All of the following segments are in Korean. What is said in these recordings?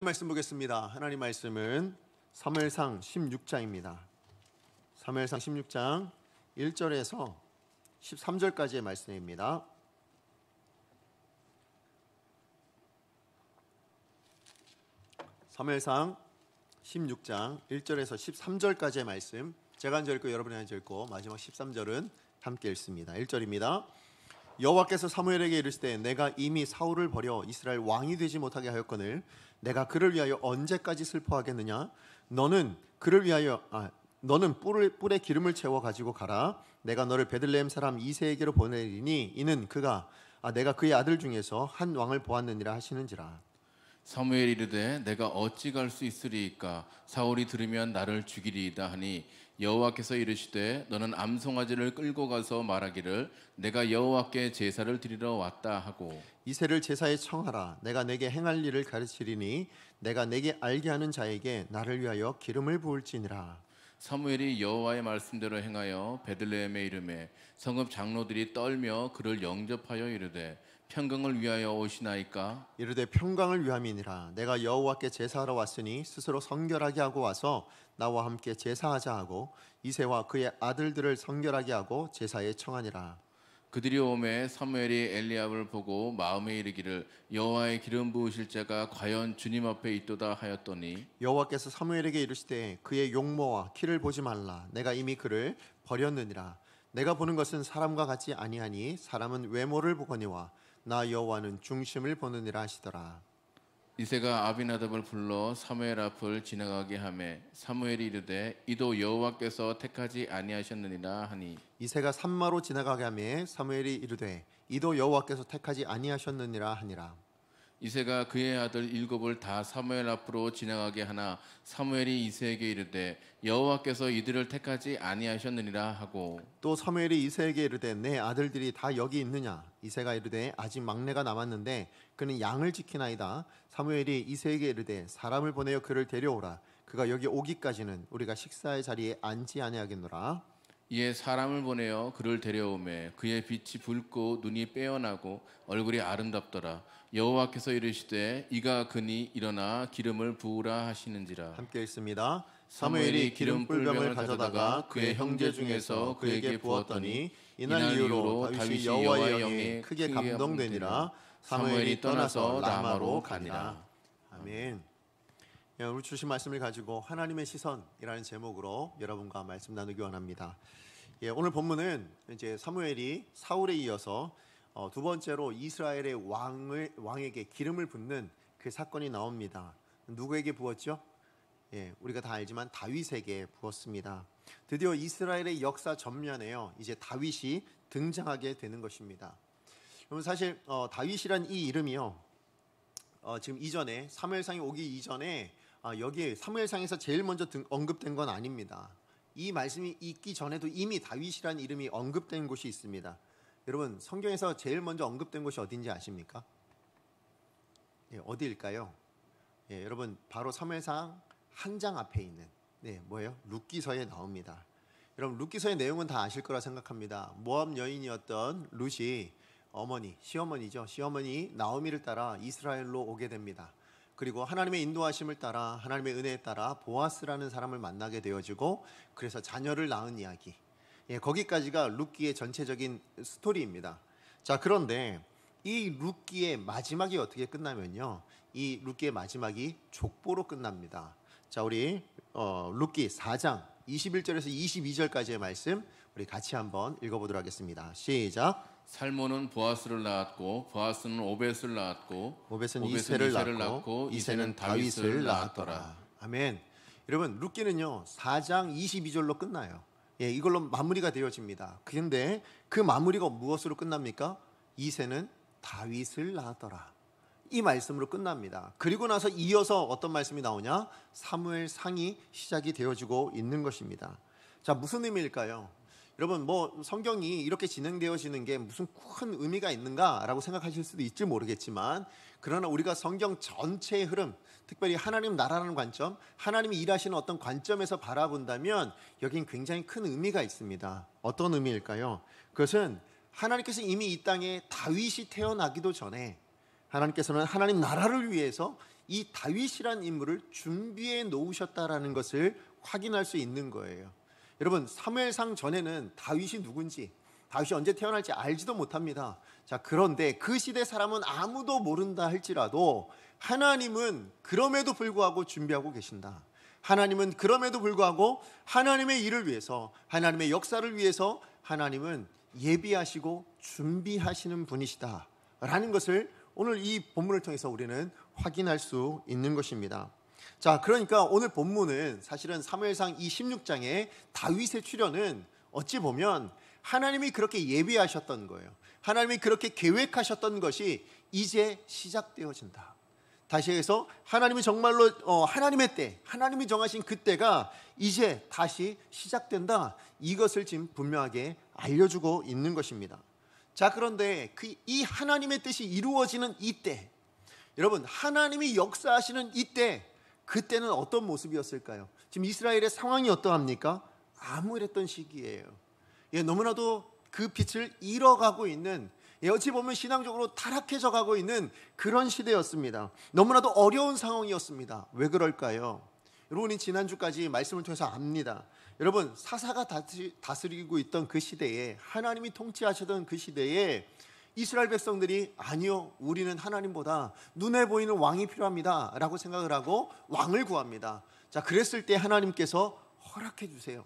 말씀 보겠습니다. 하나님 말씀은 사무엘상 16장입니다. 사무엘상 16장 1절에서 13절까지의 말씀입니다. 사무엘상 16장 1절에서 13절까지의 말씀, 제가 한 절 읽고 여러분이 한 절 읽고 마지막 13절은 함께 읽습니다. 1절입니다. 여호와께서 사무엘에게 이르시되 내가 이미 사울을 버려 이스라엘 왕이 되지 못하게 하였거늘 내가 그를 위하여 언제까지 슬퍼하겠느냐? 너는 뿔에 기름을 채워 가지고 가라. 내가 너를 베들레헴 사람 이새에게로 보내리니 이는 내가 그의 아들 중에서 한 왕을 보았느니라 하시는지라. 사무엘이 이르되 내가 어찌 갈 수 있으리이까? 사울이 들으면 나를 죽이리이다 하니 여호와께서 이르시되 너는 암송아지를 끌고 가서 말하기를 내가 여호와께 제사를 드리러 왔다 하고 이새를 제사에 청하라. 내가 내게 행할 일을 가르치리니 내가 내게 알게 하는 자에게 나를 위하여 기름을 부을지니라. 사무엘이 여호와의 말씀대로 행하여 베들레헴에 이르매 성읍 장로들이 떨며 그를 영접하여 이르되 평강을 위하여 오시나이까? 이르되 평강을 위함이니라. 내가 여호와께 제사하러 왔으니 스스로 성결하게 하고 와서 나와 함께 제사하자 하고 이새와 그의 아들들을 성결하게 하고 제사에 청하니라. 그들이 오매 사무엘이 엘리압을 보고 마음에 이르기를 여호와의 기름 부으실 자가 과연 주님 앞에 있도다 하였더니 여호와께서 사무엘에게 이르시되 그의 용모와 키를 보지 말라. 내가 이미 그를 버렸느니라. 내가 보는 것은 사람과 같지 아니하니 사람은 외모를 보거니와 나 여호와는 중심을 보느니라 하시더라. 이새가 아비나답을 불러 사무엘 앞을 지나가게 하매 사무엘이 이르되 이도 여호와께서 택하지 아니하셨느니라 하니 이새가 산마로 지나가게 하매 사무엘이 이르되 이도 여호와께서 택하지 아니하셨느니라 하니라. 이새가 그의 아들 7을 다 사무엘 앞으로 지나가게 하나 사무엘이 이새에게 이르되 여호와께서 이들을 택하지 아니하셨느니라 하고 또 사무엘이 이새에게 이르되 내 아들들이 다 여기 있느냐? 이새가 이르되 아직 막내가 남았는데 그는 양을 지키나이다. 사무엘이 이새에게 이르되 사람을 보내어 그를 데려오라. 그가 여기 오기까지는 우리가 식사의 자리에 앉지 아니하겠노라. 이에 사람을 보내어 그를 데려오매 그의 빛이 붉고 눈이 빼어나고 얼굴이 아름답더라. 여호와께서 이르시되 이가 그니 일어나 기름을 부으라 하시는지라. 함께 읽습니다. 사무엘이 기름 뿔병을 가져다가 그의 형제 중에서 그에게 부었더니 이날 이후로 다윗이 여호와의 영에 크게 감동되니라. 사무엘이 떠나서 라마로 가니라. 아멘. 우리 주신 말씀을 가지고 하나님의 시선이라는 제목으로 여러분과 말씀 나누기 원합니다. 오늘 본문은 이제 사무엘이 사울에 이어서 두 번째로 이스라엘의 왕에게 기름을 붓는 그 사건이 나옵니다. 누구에게 부었죠? 우리가 다 알지만 다윗에게 부었습니다. 드디어 이스라엘의 역사 전면에요, 이제 다윗이 등장하게 되는 것입니다. 그러면 사실 다윗이란 이 이름이요, 지금 이전에 사무엘상이 오기 이전에 여기에 사무엘상에서 제일 먼저 언급된 건 아닙니다. 이 말씀이 있기 전에도 이미 다윗이라는 이름이 언급된 곳이 있습니다. 여러분, 성경에서 제일 먼저 언급된 곳이 어딘지 아십니까? 어디일까요? 여러분, 바로 사무엘상 한 장 앞에 있는 뭐예요? 룻기서에 나옵니다. 여러분, 룻기서의 내용은 다 아실 거라 생각합니다. 모압 여인이었던 룻이 시어머니죠. 시어머니 나오미를 따라 이스라엘로 오게 됩니다. 그리고 하나님의 인도하심을 따라, 하나님의 은혜에 따라 보아스라는 사람을 만나게 되어지고, 그래서 자녀를 낳은 이야기, 거기까지가 룻기의 전체적인 스토리입니다. 자, 그런데 이 룻기의 마지막이 어떻게 끝나면요, 이 룻기의 마지막이 족보로 끝납니다. 자, 우리 룻기 4장 21절에서 22절까지의 말씀 우리 같이 한번 읽어보도록 하겠습니다. 시작. 살몬은 보아스를 낳았고 보아스는 오벳을 낳았고 오벳은 이새를 낳고 이새는 다윗을 낳았더라. 아멘. 여러분, 룻기는요 4장 22절로 끝나요. 이걸로 마무리가 되어집니다. 그런데 그 마무리가 무엇으로 끝납니까? 이새는 다윗을 낳았더라, 이 말씀으로 끝납니다. 그리고 나서 이어서 어떤 말씀이 나오냐? 사무엘상이 시작이 되어지고 있는 것입니다. 자, 무슨 의미일까요? 여러분, 성경이 이렇게 진행되어지는 게 무슨 큰 의미가 있는가라고 생각하실 수도 있지 모르겠지만, 그러나 우리가 성경 전체의 흐름, 특별히 하나님 나라라는 관점, 하나님이 일하시는 어떤 관점에서 바라본다면 여긴 굉장히 큰 의미가 있습니다. 어떤 의미일까요? 그것은 하나님께서 이미 이 땅에 다윗이 태어나기도 전에 하나님께서는 하나님 나라를 위해서 이 다윗이란 인물을 준비해 놓으셨다라는 것을 확인할 수 있는 거예요. 여러분, 사무엘상 전에는 다윗이 누군지, 다윗이 언제 태어날지 알지도 못합니다. 자, 그런데 그 시대 사람은 아무도 모른다 할지라도 하나님은 그럼에도 불구하고 준비하고 계신다. 하나님은 그럼에도 불구하고 하나님의 일을 위해서, 하나님의 역사를 위해서 하나님은 예비하시고 준비하시는 분이시다 라는 것을 오늘 이 본문을 통해서 우리는 확인할 수 있는 것입니다. 자, 그러니까 오늘 본문은 사실은 사무엘상 이 16장에 다윗의 출현은 어찌 보면 하나님이 그렇게 예비하셨던 거예요. 하나님이 그렇게 계획하셨던 것이 이제 시작되어진다. 다시 해서 하나님이 정말로 하나님의 때, 하나님이 정하신 그때가 이제 다시 시작된다. 이것을 지금 분명하게 알려주고 있는 것입니다. 자, 그런데 이 하나님의 뜻이 이루어지는 이때, 여러분, 하나님이 역사하시는 이때, 그때는 어떤 모습이었을까요? 지금 이스라엘의 상황이 어떠합니까? 암울했던 시기예요. 너무나도 그 빛을 잃어가고 있는, 어찌 보면 신앙적으로 타락해져 가고 있는 그런 시대였습니다. 너무나도 어려운 상황이었습니다. 왜 그럴까요? 여러분이 지난주까지 말씀을 통해서 압니다. 여러분, 사사가 다스리고 있던 그 시대에, 하나님이 통치하시던 그 시대에 이스라엘 백성들이 아니요, 우리는 하나님보다 눈에 보이는 왕이 필요합니다 라고 생각을 하고 왕을 구합니다. 자, 그랬을 때 하나님께서 허락해 주세요.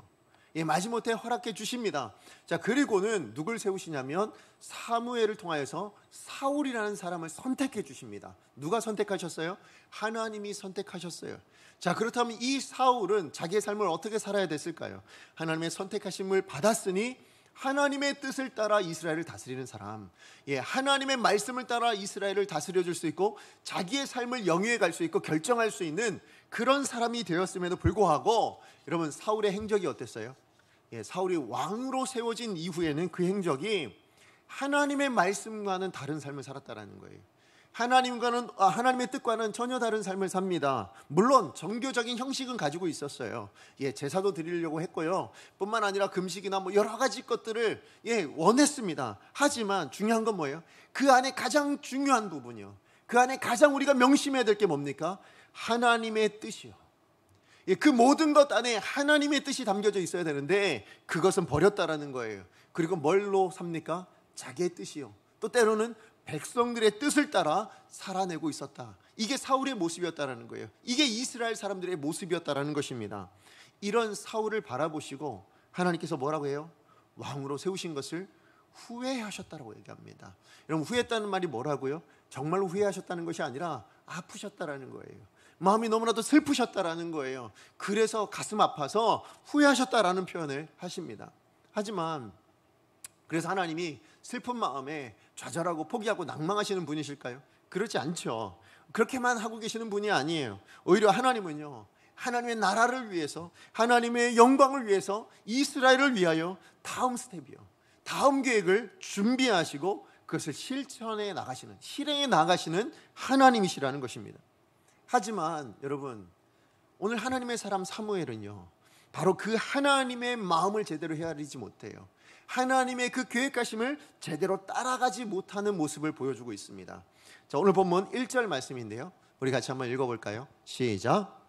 마지못해 허락해 주십니다. 자, 그리고는 누굴 세우시냐면 사무엘을 통하여서 사울이라는 사람을 선택해 주십니다. 누가 선택하셨어요? 하나님이 선택하셨어요. 자, 그렇다면 이 사울은 자기의 삶을 어떻게 살아야 됐을까요? 하나님의 선택하심을 받았으니 하나님의 뜻을 따라 이스라엘을 다스리는 사람, 하나님의 말씀을 따라 이스라엘을 다스려 줄 수 있고 자기의 삶을 영위해 갈 수 있고 결정할 수 있는 그런 사람이 되었음에도 불구하고, 여러분, 사울의 행적이 어땠어요? 사울이 왕으로 세워진 이후에는 그 행적이 하나님의 말씀과는 다른 삶을 살았다라는 거예요. 하나님의 뜻과는 전혀 다른 삶을 삽니다. 물론 정교적인 형식은 가지고 있었어요. 제사도 드리려고 했고요. 뿐만 아니라 금식이나 여러 가지 것들을 원했습니다. 하지만 중요한 건 뭐예요? 그 안에 가장 중요한 부분이요. 그 안에 가장 우리가 명심해야 될 게 뭡니까? 하나님의 뜻이요. 그 모든 것 안에 하나님의 뜻이 담겨져 있어야 되는데 그것은 버렸다라는 거예요. 그리고 뭘로 삽니까? 자기의 뜻이요. 또 때로는 백성들의 뜻을 따라 살아내고 있었다. 이게 사울의 모습이었다라는 거예요. 이게 이스라엘 사람들의 모습이었다라는 것입니다. 이런 사울을 바라보시고 하나님께서 뭐라고 해요? 왕으로 세우신 것을 후회하셨다라고 얘기합니다. 여러분, 후회했다는 말이 뭐라고요? 정말로 후회하셨다는 것이 아니라 아프셨다라는 거예요. 마음이 너무나도 슬프셨다라는 거예요. 그래서 가슴 아파서 후회하셨다라는 표현을 하십니다. 하지만 그래서 하나님이 슬픈 마음에 좌절하고 포기하고 낭망하시는 분이실까요? 그렇지 않죠. 그렇게만 하고 계시는 분이 아니에요. 오히려 하나님은요, 하나님의 나라를 위해서, 하나님의 영광을 위해서, 이스라엘을 위하여 다음 스텝이요, 다음 계획을 준비하시고 그것을 실천해 나가시는, 실행해 나가시는 하나님이시라는 것입니다. 하지만 여러분, 오늘 하나님의 사람 사무엘은요, 바로 그 하나님의 마음을 제대로 헤아리지 못해요. 하나님의 그 계획하심을 제대로 따라가지 못하는 모습을 보여주고 있습니다. 자, 오늘 본문 1절 말씀인데요, 우리 같이 한번 읽어볼까요? 시작.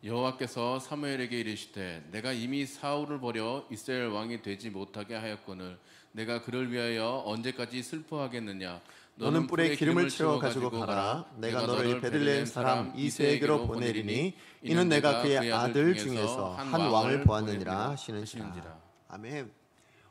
여호와께서 사무엘에게 이르시되 내가 이미 사울을 버려 이스라엘 왕이 되지 못하게 하였거늘 내가 그를 위하여 언제까지 슬퍼하겠느냐. 너는 뿔에 기름을 채워 가지고 가라. 내가 너를 베들레헴 사람 이새에게로 보내리니 이는 내가 그의 아들 중에서 한 왕을 보았느니라 하시는지라. 아멘.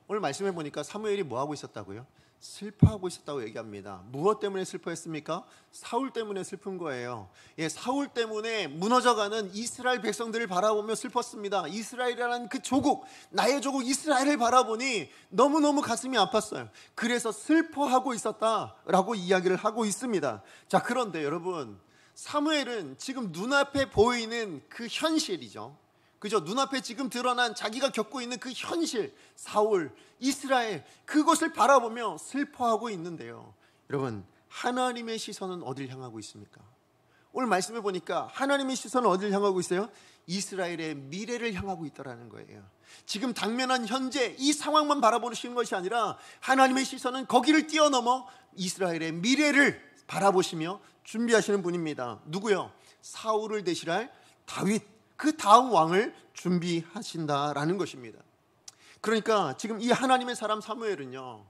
오늘 말씀해 보니까 사무엘이 뭐 하고 있었다고요? 슬퍼하고 있었다고 얘기합니다. 무엇 때문에 슬퍼했습니까? 사울 때문에 슬픈 거예요. 사울 때문에 무너져가는 이스라엘 백성들을 바라보며 슬펐습니다. 이스라엘이라는 그 조국, 나의 조국 이스라엘을 바라보니 너무너무 가슴이 아팠어요. 그래서 슬퍼하고 있었다라고 이야기를 하고 있습니다. 자, 그런데 여러분, 사무엘은 지금 눈앞에 보이는 그 현실이죠. 그죠? 눈앞에 지금 드러난 자기가 겪고 있는 그 현실, 사울, 이스라엘, 그것을 바라보며 슬퍼하고 있는데요. 여러분, 하나님의 시선은 어딜 향하고 있습니까? 오늘 말씀해 보니까 하나님의 시선은 어딜 향하고 있어요? 이스라엘의 미래를 향하고 있다는 거예요. 지금 당면한 현재 이 상황만 바라보시는 것이 아니라 하나님의 시선은 거기를 뛰어넘어 이스라엘의 미래를 바라보시며 준비하시는 분입니다. 누구요? 사울을 대신할 다윗, 그 다음 왕을 준비하신다라는 것입니다. 그러니까 지금 이 하나님의 사람 사무엘은요,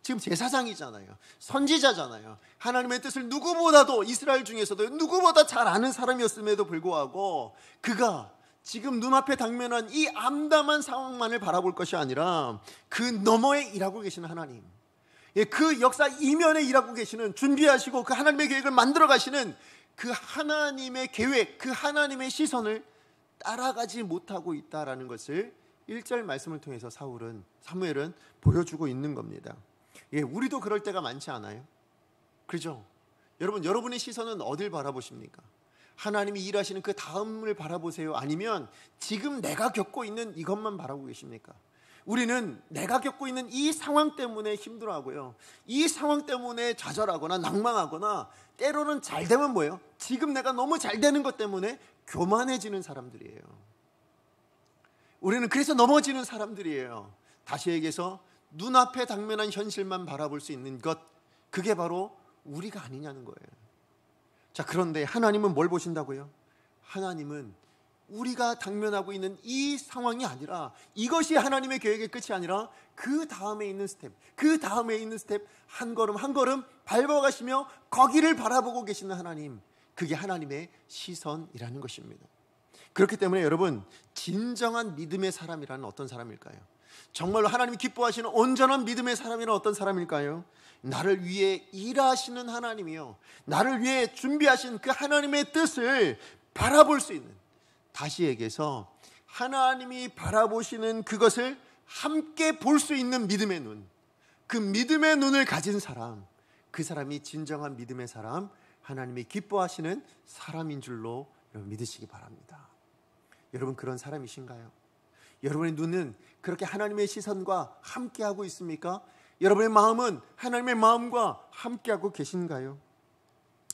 지금 제사장이잖아요. 선지자잖아요. 하나님의 뜻을 누구보다도, 이스라엘 중에서도 누구보다 잘 아는 사람이었음에도 불구하고 그가 지금 눈앞에 당면한 이 암담한 상황만을 바라볼 것이 아니라 그 너머에 일하고 계시는 하나님, 그 역사 이면에 일하고 계시는, 준비하시고 그 하나님의 계획을 만들어 가시는 그 하나님의 계획, 그 하나님의 시선을 따라가지 못하고 있다라는 것을 1절 말씀을 통해서 사무엘은 보여주고 있는 겁니다. 우리도 그럴 때가 많지 않아요? 그렇죠? 여러분, 여러분의 시선은 어딜 바라보십니까? 하나님이 일하시는 그 다음을 바라보세요? 아니면 지금 내가 겪고 있는 이것만 바라보고 계십니까? 우리는 내가 겪고 있는 이 상황 때문에 힘들어하고요, 이 상황 때문에 좌절하거나 낭망하거나, 때로는 잘 되면 뭐예요? 지금 내가 너무 잘 되는 것 때문에 교만해지는 사람들이에요. 우리는 그래서 넘어지는 사람들이에요. 다시 얘기해서 눈앞에 당면한 현실만 바라볼 수 있는 것, 그게 바로 우리가 아니냐는 거예요. 자, 그런데 하나님은 뭘 보신다고요? 하나님은 우리가 당면하고 있는 이 상황이 아니라, 이것이 하나님의 계획의 끝이 아니라 그 다음에 있는 스텝, 그 다음에 있는 스텝, 한 걸음 한 걸음 밟아가시며 거기를 바라보고 계시는 하나님, 그게 하나님의 시선이라는 것입니다. 그렇기 때문에 여러분, 진정한 믿음의 사람이라는 어떤 사람일까요? 정말로 하나님이 기뻐하시는 온전한 믿음의 사람이란 어떤 사람일까요? 나를 위해 일하시는 하나님이요, 나를 위해 준비하신 그 하나님의 뜻을 바라볼 수 있는, 다시 얘기해서 하나님이 바라보시는 그것을 함께 볼 수 있는 믿음의 눈, 그 믿음의 눈을 가진 사람, 그 사람이 진정한 믿음의 사람, 하나님이 기뻐하시는 사람인 줄로 여러분 믿으시기 바랍니다. 여러분, 그런 사람이신가요? 여러분의 눈은 그렇게 하나님의 시선과 함께하고 있습니까? 여러분의 마음은 하나님의 마음과 함께하고 계신가요?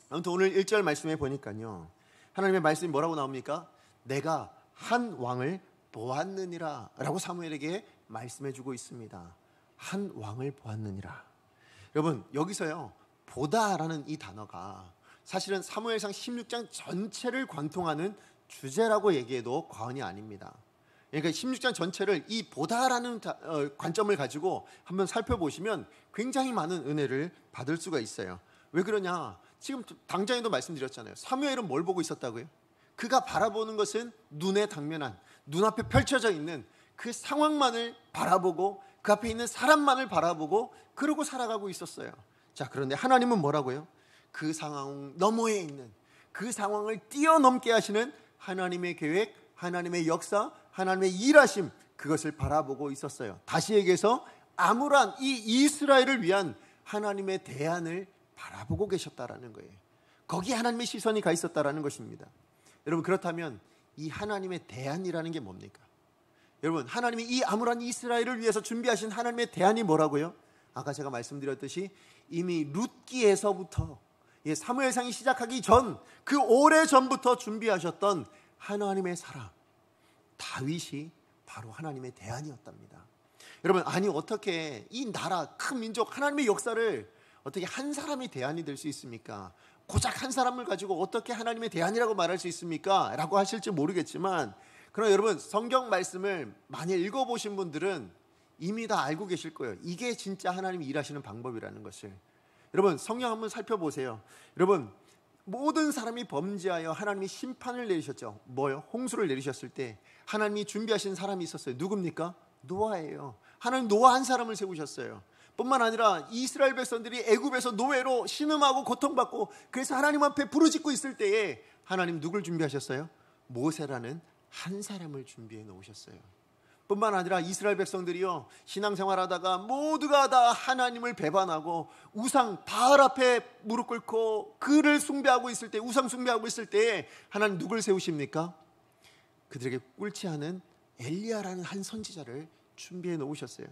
아무튼 오늘 1절 말씀에 보니까요, 하나님의 말씀이 뭐라고 나옵니까? 내가 한 왕을 보았느니라 라고 사무엘에게 말씀해주고 있습니다. 한 왕을 보았느니라. 여러분, 여기서요, 보다라는 이 단어가 사실은 사무엘상 16장 전체를 관통하는 주제라고 얘기해도 과언이 아닙니다. 그러니까 16장 전체를 이 보다라는 관점을 가지고 한번 살펴보시면 굉장히 많은 은혜를 받을 수가 있어요. 왜 그러냐? 지금 당장에도 말씀드렸잖아요. 사무엘은 뭘 보고 있었다고요? 그가 바라보는 것은 눈에 당면한, 눈앞에 펼쳐져 있는 그 상황만을 바라보고, 그 앞에 있는 사람만을 바라보고 그러고 살아가고 있었어요. 자, 그런데 하나님은 뭐라고요? 그 상황 너머에 있는, 그 상황을 뛰어넘게 하시는 하나님의 계획, 하나님의 역사, 하나님의 일하심, 그것을 바라보고 있었어요. 다시 얘기해서 암울한 이 이스라엘을 위한 하나님의 대안을 바라보고 계셨다라는 거예요. 거기에 하나님의 시선이 가 있었다라는 것입니다. 여러분, 그렇다면 이 하나님의 대안이라는 게 뭡니까? 여러분, 하나님이 이 암울한 이스라엘을 위해서 준비하신 하나님의 대안이 뭐라고요? 아까 제가 말씀드렸듯이 이미 룻기에서부터, 사무엘상이 시작하기 전, 그 오래 전부터 준비하셨던 하나님의 사람 다윗이 바로 하나님의 대안이었답니다. 여러분, 아니 어떻게 이 나라, 큰 민족, 하나님의 역사를 어떻게 한 사람이 대안이 될 수 있습니까? 고작 한 사람을 가지고 어떻게 하나님의 대안이라고 말할 수 있습니까? 라고 하실지 모르겠지만, 그러나 여러분, 성경 말씀을 많이 읽어보신 분들은 이미 다 알고 계실 거예요. 이게 진짜 하나님이 일하시는 방법이라는 것을. 여러분, 성경 한번 살펴보세요. 여러분, 모든 사람이 범죄하여 하나님이 심판을 내리셨죠. 뭐요? 홍수를 내리셨을 때 하나님이 준비하신 사람이 있었어요. 누굽니까? 노아예요. 하나님 노아 한 사람을 세우셨어요. 뿐만 아니라 이스라엘 백성들이 애굽에서 노예로 신음하고 고통받고, 그래서 하나님 앞에 부르짖고 있을 때에 하나님 누굴 준비하셨어요? 모세라는 한 사람을 준비해 놓으셨어요. 뿐만 아니라 이스라엘 백성들이요, 신앙생활하다가 모두가 다 하나님을 배반하고 우상 바알 앞에 무릎 꿇고 그를 숭배하고 있을 때, 우상 숭배하고 있을 때에 하나님 누굴 세우십니까? 그들에게 꿀치 않은 엘리야라는 한 선지자를 준비해 놓으셨어요.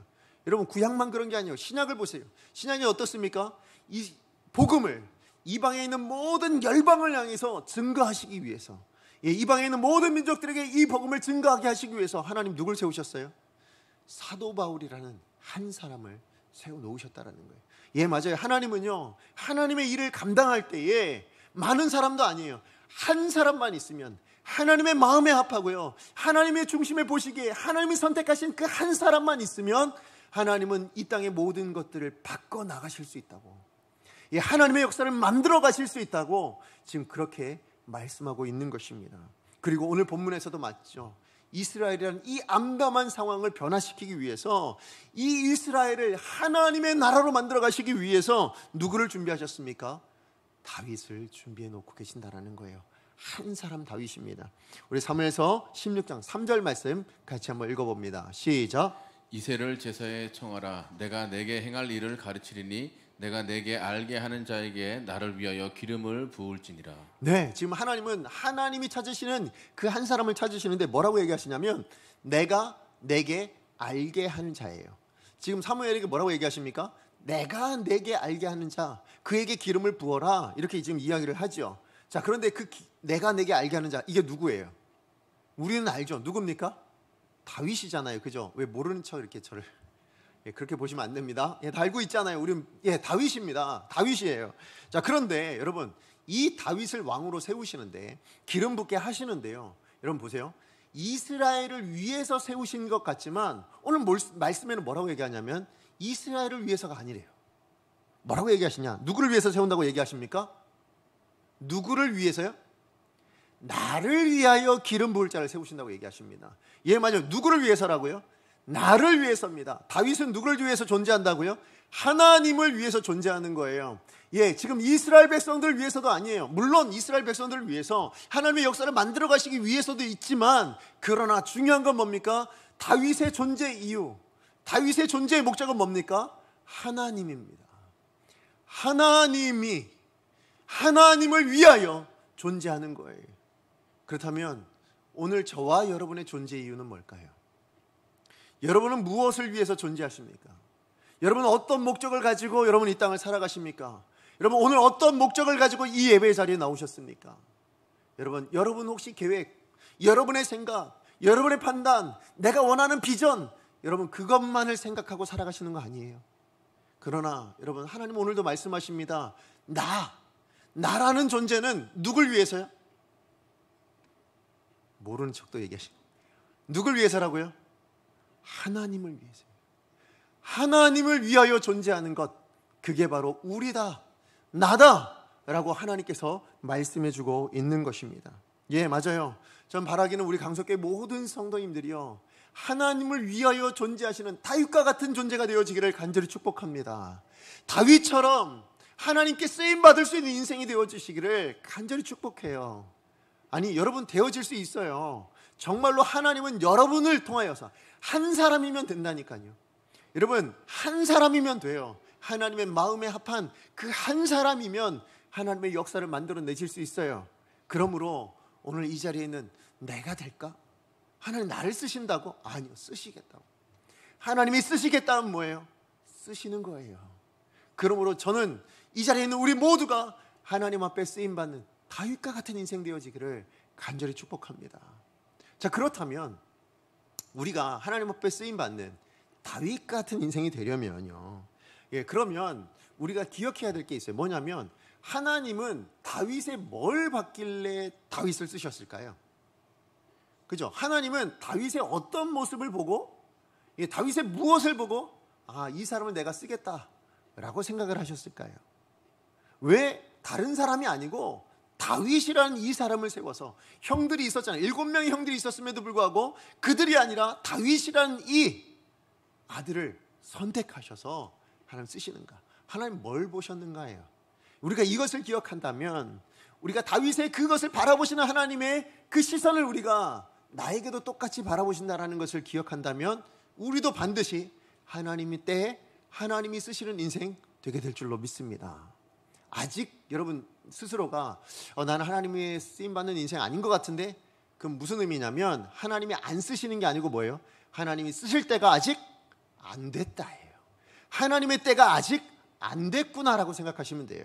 여러분, 구약만 그런 게 아니에요. 신약을 보세요. 신약이 어떻습니까? 이 복음을 이방에 있는 모든 열방을 향해서 증거하시기 위해서, 이방에 있는 모든 민족들에게 이 복음을 증거하게 하시기 위해서 하나님 누굴 세우셨어요? 사도 바울이라는 한 사람을 세워놓으셨다는 거예요. 맞아요. 하나님은요, 하나님의 일을 감당할 때에 많은 사람도 아니에요. 한 사람만 있으면, 하나님의 마음에 합하고요, 하나님의 중심에 보시기에 하나님이 선택하신 그 한 사람만 있으면 하나님은 이 땅의 모든 것들을 바꿔 나가실 수 있다고, 하나님의 역사를 만들어 가실 수 있다고 지금 그렇게 말씀하고 있는 것입니다. 그리고 오늘 본문에서도 맞죠. 이스라엘이라는 이 암담한 상황을 변화시키기 위해서, 이 이스라엘을 하나님의 나라로 만들어 가시기 위해서 누구를 준비하셨습니까? 다윗을 준비해 놓고 계신다라는 거예요. 한 사람 다윗입니다. 우리 사무엘서 16장 3절 말씀 같이 한번 읽어봅니다. 시작. 이새를 제사에 청하라. 내가 내게 행할 일을 가르치리니 내가 내게 알게 하는 자에게 나를 위하여 기름을 부을지니라. 네, 지금 하나님은 하나님이 찾으시는 그 한 사람을 찾으시는데 뭐라고 얘기하시냐면 내가 내게 알게 하는 자예요. 지금 사무엘에게 뭐라고 얘기하십니까? 내가 내게 알게 하는 자, 그에게 기름을 부어라, 이렇게 지금 이야기를 하죠. 자, 그런데 내가 내게 알게 하는 자, 이게 누구예요? 우리는 알죠. 누굽니까? 다윗이잖아요. 그죠? 왜 모르는 척 이렇게 저를 그렇게 보시면 안 됩니다. 다 알고 있잖아요. 우리는 다윗입니다. 다윗이에요. 자, 그런데 여러분, 이 다윗을 왕으로 세우시는데, 기름 붓게 하시는데요, 여러분 보세요. 이스라엘을 위해서 세우신 것 같지만 오늘 말씀에는 뭐라고 얘기하냐면 이스라엘을 위해서가 아니래요. 뭐라고 얘기하시냐? 누구를 위해서 세운다고 얘기하십니까? 누구를 위해서요? 나를 위하여 기름 부을 자를 세우신다고 얘기하십니다. 예, 맞아요. 누구를 위해서라고요? 나를 위해서입니다. 다윗은 누구를 위해서 존재한다고요? 하나님을 위해서 존재하는 거예요. 예, 지금 이스라엘 백성들을 위해서도 아니에요. 물론 이스라엘 백성들을 위해서 하나님의 역사를 만들어 가시기 위해서도 있지만, 그러나 중요한 건 뭡니까? 다윗의 존재 이유, 다윗의 존재의 목적은 뭡니까? 하나님입니다. 하나님을 위하여 존재하는 거예요. 그렇다면 오늘 저와 여러분의 존재 이유는 뭘까요? 여러분은 무엇을 위해서 존재하십니까? 여러분은 어떤 목적을 가지고 여러분 이 땅을 살아가십니까? 여러분 오늘 어떤 목적을 가지고 이 예배 자리에 나오셨습니까? 여러분 혹시 계획, 여러분의 생각, 여러분의 판단, 내가 원하는 비전, 여러분 그것만을 생각하고 살아가시는 거 아니에요? 그러나 여러분, 하나님 오늘도 말씀하십니다. 나라는 존재는 누굴 위해서요? 모르는 척도 얘기하십니다. 누굴 위해서라고요? 하나님을 위해서. 하나님을 위하여 존재하는 것, 그게 바로 우리다, 나다 라고 하나님께서 말씀해 주고 있는 것입니다. 예, 맞아요. 전 바라기는 우리 강석교회 모든 성도님들이요, 하나님을 위하여 존재하시는 다윗과 같은 존재가 되어지기를 간절히 축복합니다. 다윗처럼 하나님께 쓰임받을 수 있는 인생이 되어지시기를 간절히 축복해요. 아니, 여러분 되어질 수 있어요. 정말로 하나님은 여러분을 통하여서 한 사람이면 된다니까요. 여러분, 한 사람이면 돼요. 하나님의 마음에 합한 그 한 사람이면 하나님의 역사를 만들어내실 수 있어요. 그러므로 오늘 이 자리에 있는 내가 될까? 하나님 나를 쓰신다고? 아니요, 쓰시겠다고. 하나님이 쓰시겠다는 뭐예요? 쓰시는 거예요. 그러므로 저는 이 자리에 있는 우리 모두가 하나님 앞에 쓰임받는 다윗과 같은 인생 되어지기를 간절히 축복합니다. 자, 그렇다면 우리가 하나님 앞에 쓰임받는 다윗 같은 인생이 되려면요, 예, 그러면 우리가 기억해야 될 게 있어요. 뭐냐면 하나님은 다윗의 뭘 받길래 다윗을 쓰셨을까요? 그죠? 하나님은 다윗의 어떤 모습을 보고, 예, 다윗의 무엇을 보고 이 사람을 내가 쓰겠다라고 생각을 하셨을까요? 왜 다른 사람이 아니고 다윗이라는 이 사람을 세워서, 형들이 있었잖아요. 7명의 형들이 있었음에도 불구하고 그들이 아니라 다윗이라는 이 아들을 선택하셔서 하나님 쓰시는가? 하나님 뭘 보셨는가예요. 우리가 이것을 기억한다면, 우리가 다윗의 그것을 바라보시는 하나님의 그 시선을 우리가 나에게도 똑같이 바라보신다라는 것을 기억한다면, 우리도 반드시 하나님의 때에 하나님이 쓰시는 인생 되게 될 줄로 믿습니다. 아직 여러분 스스로가 나는 하나님의 쓰임받는 인생 아닌 것 같은데, 그럼 무슨 의미냐면 하나님이 안 쓰시는 게 아니고 뭐예요? 하나님이 쓰실 때가 아직 안 됐다예요. 하나님의 때가 아직 안 됐구나라고 생각하시면 돼요.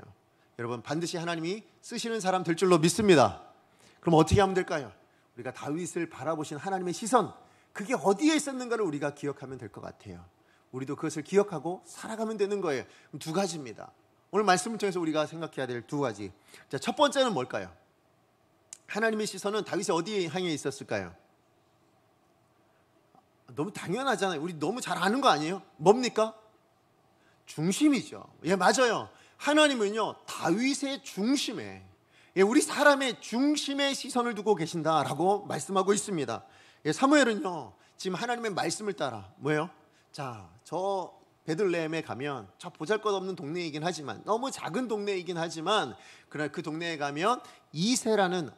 여러분, 반드시 하나님이 쓰시는 사람 될 줄로 믿습니다. 그럼 어떻게 하면 될까요? 우리가 다윗을 바라보신 하나님의 시선, 그게 어디에 있었는가를 우리가 기억하면 될 것 같아요. 우리도 그것을 기억하고 살아가면 되는 거예요. 두 가지입니다. 오늘 말씀을 통해서 우리가 생각해야 될 두 가지. 자, 첫 번째는 뭘까요? 하나님의 시선은 다윗이 어디에 향해 있었을까요? 너무 당연하잖아요. 우리 너무 잘 아는 거 아니에요? 뭡니까? 중심이죠. 예, 맞아요. 하나님은요, 다윗의 중심에, 예, 우리 사람의 중심에 시선을 두고 계신다라고 말씀하고 있습니다. 예, 사무엘은요, 지금 하나님의 말씀을 따라 뭐예요? 자, 저 베들레헴에 가면 저 보잘것없는 동네이긴 하지만, 너무 작은 동네이긴 하지만, 그러나 그 동네에 가면 이새라는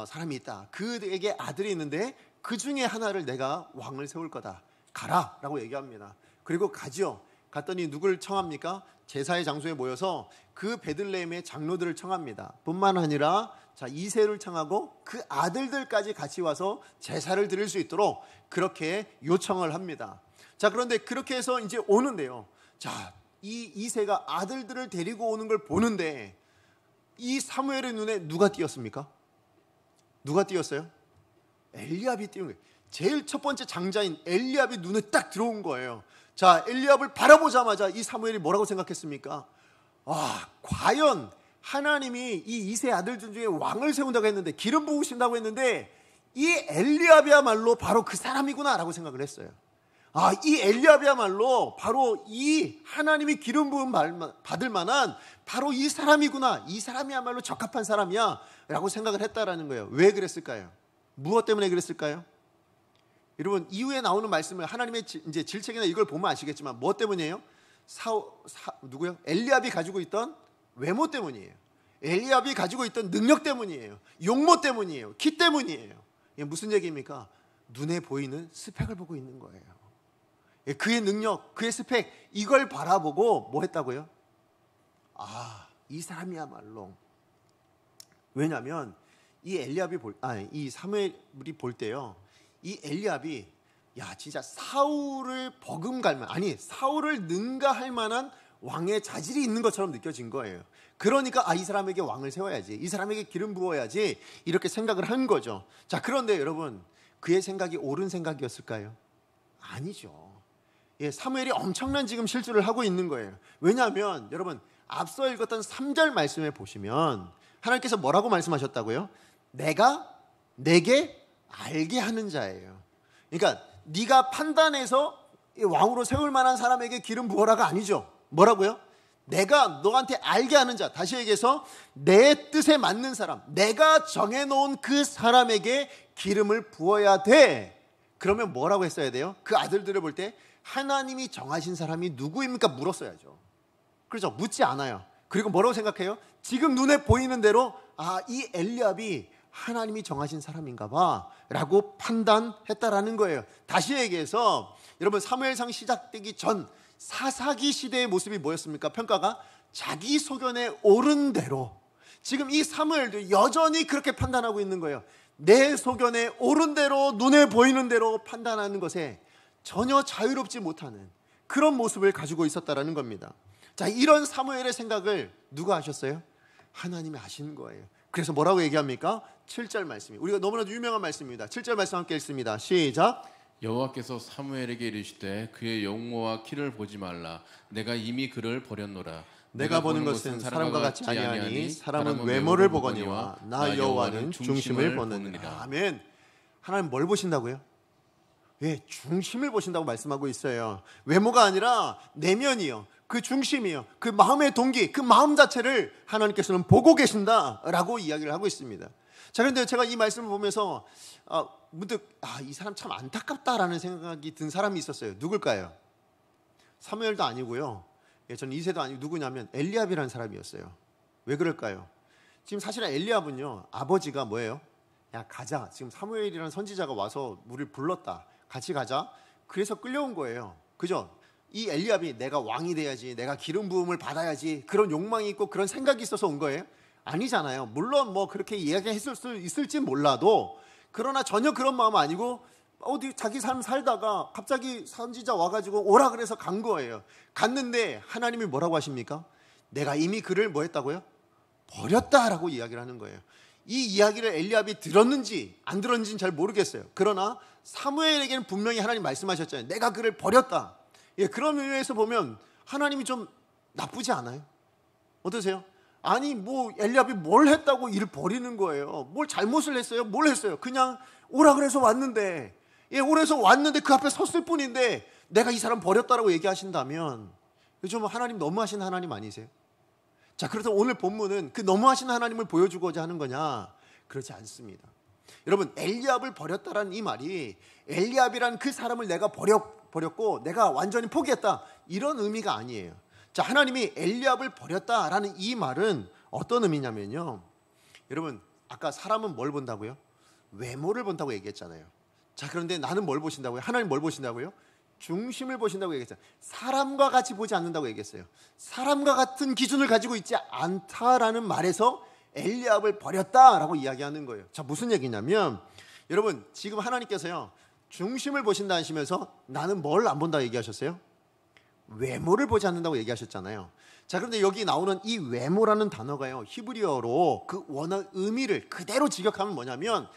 사람이 있다. 그에게 아들이 있는데 그 중에 하나를 내가 왕을 세울 거다. 가라 라고 얘기합니다. 그리고 가죠. 갔더니 누굴 청합니까? 제사의 장소에 모여서 그 베들레헴의 장로들을 청합니다. 뿐만 아니라 자, 이새를 청하고 그 아들들까지 같이 와서 제사를 드릴 수 있도록 그렇게 요청을 합니다. 자, 그런데 그렇게 해서 이제 오는데요. 자, 이 이새가 아들들을 데리고 오는 걸 보는데 이 사무엘의 눈에 누가 띄었습니까? 누가 띄었어요? 엘리압이 띄운 거예요. 제일 첫 번째 장자인 엘리압이 눈에 딱 들어온 거예요. 자, 엘리압을 바라보자마자 이 사무엘이 뭐라고 생각했습니까? 과연 하나님이 이 이새 아들들 중에 왕을 세운다고 했는데, 기름 부으신다고 했는데 이 엘리압이야말로 바로 그 사람이구나 라고 생각을 했어요. 이 엘리압이야말로 바로 이 하나님이 기름 부음 받을 만한 바로 이 사람이구나, 이 사람이야말로 적합한 사람이야 라고 생각을 했다라는 거예요. 왜 그랬을까요? 무엇 때문에 그랬을까요? 여러분, 이후에 나오는 말씀을 하나님의 이제 질책이나 이걸 보면 아시겠지만 무엇 때문이에요? 누구요? 엘리압이 가지고 있던 외모 때문이에요. 엘리압이 가지고 있던 능력 때문이에요. 용모 때문이에요. 키 때문이에요. 이게 무슨 얘기입니까? 눈에 보이는 스펙을 보고 있는 거예요. 그의 능력, 그의 스펙, 이걸 바라보고 뭐 했다고요? 이 사람이야말로. 왜냐하면 이 엘리압이 이 사무엘이 볼 때요, 이 엘리압이 진짜 사울을 사울을 능가할 만한 왕의 자질이 있는 것처럼 느껴진 거예요. 그러니까 이 사람에게 왕을 세워야지, 이 사람에게 기름 부어야지, 이렇게 생각을 한 거죠. 자, 그런데 여러분, 그의 생각이 옳은 생각이었을까요? 아니죠. 사무엘이 엄청난 지금 실수를 하고 있는 거예요. 왜냐하면 여러분, 앞서 읽었던 3절 말씀에 보시면 하나님께서 뭐라고 말씀하셨다고요? 내가 내게 알게 하는 자예요. 그러니까 네가 판단해서 왕으로 세울 만한 사람에게 기름 부어라가 아니죠. 뭐라고요? 내가 너한테 알게 하는 자, 다시 얘기해서 내 뜻에 맞는 사람, 내가 정해놓은 그 사람에게 기름을 부어야 돼. 그러면 뭐라고 했어야 돼요? 그 아들들을 볼 때 하나님이 정하신 사람이 누구입니까? 물었어야죠. 그렇죠? 묻지 않아요. 그리고 뭐라고 생각해요? 지금 눈에 보이는 대로 이 엘리압이 하나님이 정하신 사람인가 봐 라고 판단했다라는 거예요. 다시 얘기해서 여러분, 사무엘상 시작되기 전 사사기 시대의 모습이 뭐였습니까? 평가가 자기 소견에 옳은 대로, 지금 이 사무엘도 여전히 그렇게 판단하고 있는 거예요. 내 소견에 옳은 대로, 눈에 보이는 대로 판단하는 것에 전혀 자유롭지 못하는 그런 모습을 가지고 있었다라는 겁니다. 자, 이런 사무엘의 생각을 누가 하셨어요? 하나님이 하신 거예요. 그래서 뭐라고 얘기합니까? 7절 말씀이, 우리가 너무나도 유명한 말씀입니다. 7절 말씀 함께 읽습니다. 시작. 여호와께서 사무엘에게 이르시되 그의 용모와 키를 보지 말라. 내가 이미 그를 버렸노라. 내가 보는 것은 사람과 같지 아니하니 사람은 외모를 보거니와 나 여호와는 중심을 보느니라. 아멘. 하나님 뭘 보신다고요? 중심을 보신다고 말씀하고 있어요. 외모가 아니라 내면이요, 그 중심이요, 그 마음의 동기, 그 마음 자체를 하나님께서는 보고 계신다라고 이야기를 하고 있습니다. 자, 그런데 제가 이 말씀을 보면서 문득 이 사람 참 안타깝다라는 생각이 든 사람이 있었어요. 누굴까요? 사무엘도 아니고요, 저는 이새도 아니고 누구냐면 엘리압이라는 사람이었어요. 왜 그럴까요? 지금 사실은 엘리압은요, 아버지가 뭐예요? 가자, 지금 사무엘이라는 선지자가 와서 우리를 불렀다, 같이 가자. 그래서 끌려온 거예요. 그죠? 이 엘리압이 내가 왕이 돼야지, 내가 기름 부음을 받아야지, 그런 욕망이 있고 그런 생각이 있어서 온 거예요? 아니잖아요. 물론 뭐 그렇게 이야기했을 수 있을지 몰라도, 그러나 전혀 그런 마음 아니고 어디 자기 삶 살다가 갑자기 선지자 와가지고 오라 그래서 간 거예요. 갔는데 하나님이 뭐라고 하십니까? 내가 이미 그를 뭐 했다고요? 버렸다라고 이야기를 하는 거예요. 이 이야기를 엘리압이 들었는지 안 들었는지는 잘 모르겠어요. 그러나 사무엘에게는 분명히 하나님 말씀하셨잖아요. 내가 그를 버렸다. 그런 의미에서 보면 하나님이 좀 나쁘지 않아요? 어떠세요? 아니 뭐 엘리압이 뭘 했다고 일을 버리는 거예요. 뭘 잘못을 했어요? 뭘 했어요? 그냥 오라 그래서 왔는데, 오래서 왔는데 그 앞에 섰을 뿐인데 내가 이 사람 버렸다라고 얘기하신다면 좀 하나님 너무하신 하나님 아니세요? 자, 그래서 오늘 본문은 그 너무하신 하나님을 보여주고자 하는 거냐? 그렇지 않습니다. 여러분, 엘리압을 버렸다라는 이 말이 엘리압이란 그 사람을 내가 버렸고 내가 완전히 포기했다, 이런 의미가 아니에요. 자, 하나님이 엘리압을 버렸다라는 이 말은 어떤 의미냐면요, 여러분, 아까 사람은 뭘 본다고요? 외모를 본다고 얘기했잖아요. 자, 그런데 나는 뭘 보신다고요? 하나님 뭘 보신다고요? 중심을 보신다고 얘기했잖아요. 사람과 같이 보지 않는다고 얘기했어요. 사람과 같은 기준을 가지고 있지 않다라는 말에서 엘리압을 버렸다라고 이야기하는 거예요. 자, 무슨 얘기냐면, 여러분, 지금 하나님께서요, 중심을 보신다 하시면서 나는 뭘 안 본다 얘기하셨어요? 외모를 보지 않는다고 얘기하셨잖아요. 자, 그런데 여기 나오는 이 외모라는 단어가요, 히브리어로 그 원어 의미를 그대로 직역하면 뭐냐면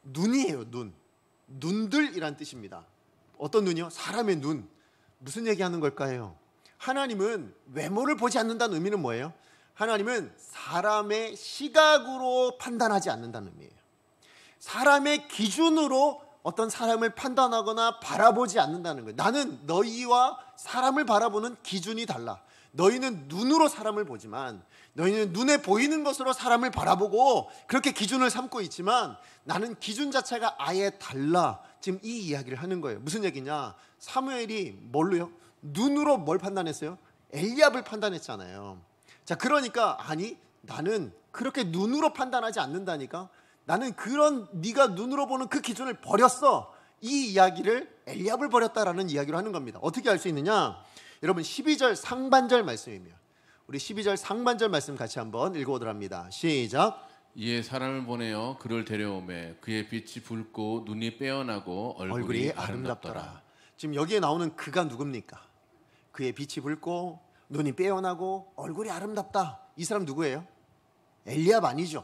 눈이에요. 눈들이란 뜻입니다. 어떤 눈이요? 사람의 눈. 무슨 얘기하는 걸까요? 하나님은 외모를 보지 않는다는 의미는 뭐예요? 하나님은 사람의 시각으로 판단하지 않는다는 의미예요. 사람의 기준으로 어떤 사람을 판단하거나 바라보지 않는다는 거예요. 나는 너희와 사람을 바라보는 기준이 달라. 너희는 눈으로 사람을 보지만, 너희는 눈에 보이는 것으로 사람을 바라보고 그렇게 기준을 삼고 있지만 나는 기준 자체가 아예 달라. 지금 이 이야기를 하는 거예요. 무슨 얘기냐? 사무엘이 뭘로요? 눈으로 뭘 판단했어요? 엘리압을 판단했잖아요. 자, 그러니까 아니, 나는 그렇게 눈으로 판단하지 않는다니까. 나는 그런 네가 눈으로 보는 그 기준을 버렸어. 이 이야기를 엘리압을 버렸다라는 이야기로 하는 겁니다. 어떻게 알 수 있느냐? 여러분, 12절 상반절 말씀입니다. 우리 12절 상반절 말씀 같이 한번 읽어보도록 합니다. 시작. 이에 사람을 보내어 그를 데려오매 그의 빛이 붉고 눈이 빼어나고 얼굴이 아름답더라. 지금 여기에 나오는 그가 누굽니까? 그의 빛이 붉고 눈이 빼어나고 얼굴이 아름답다. 이 사람 누구예요? 엘리압 아니죠.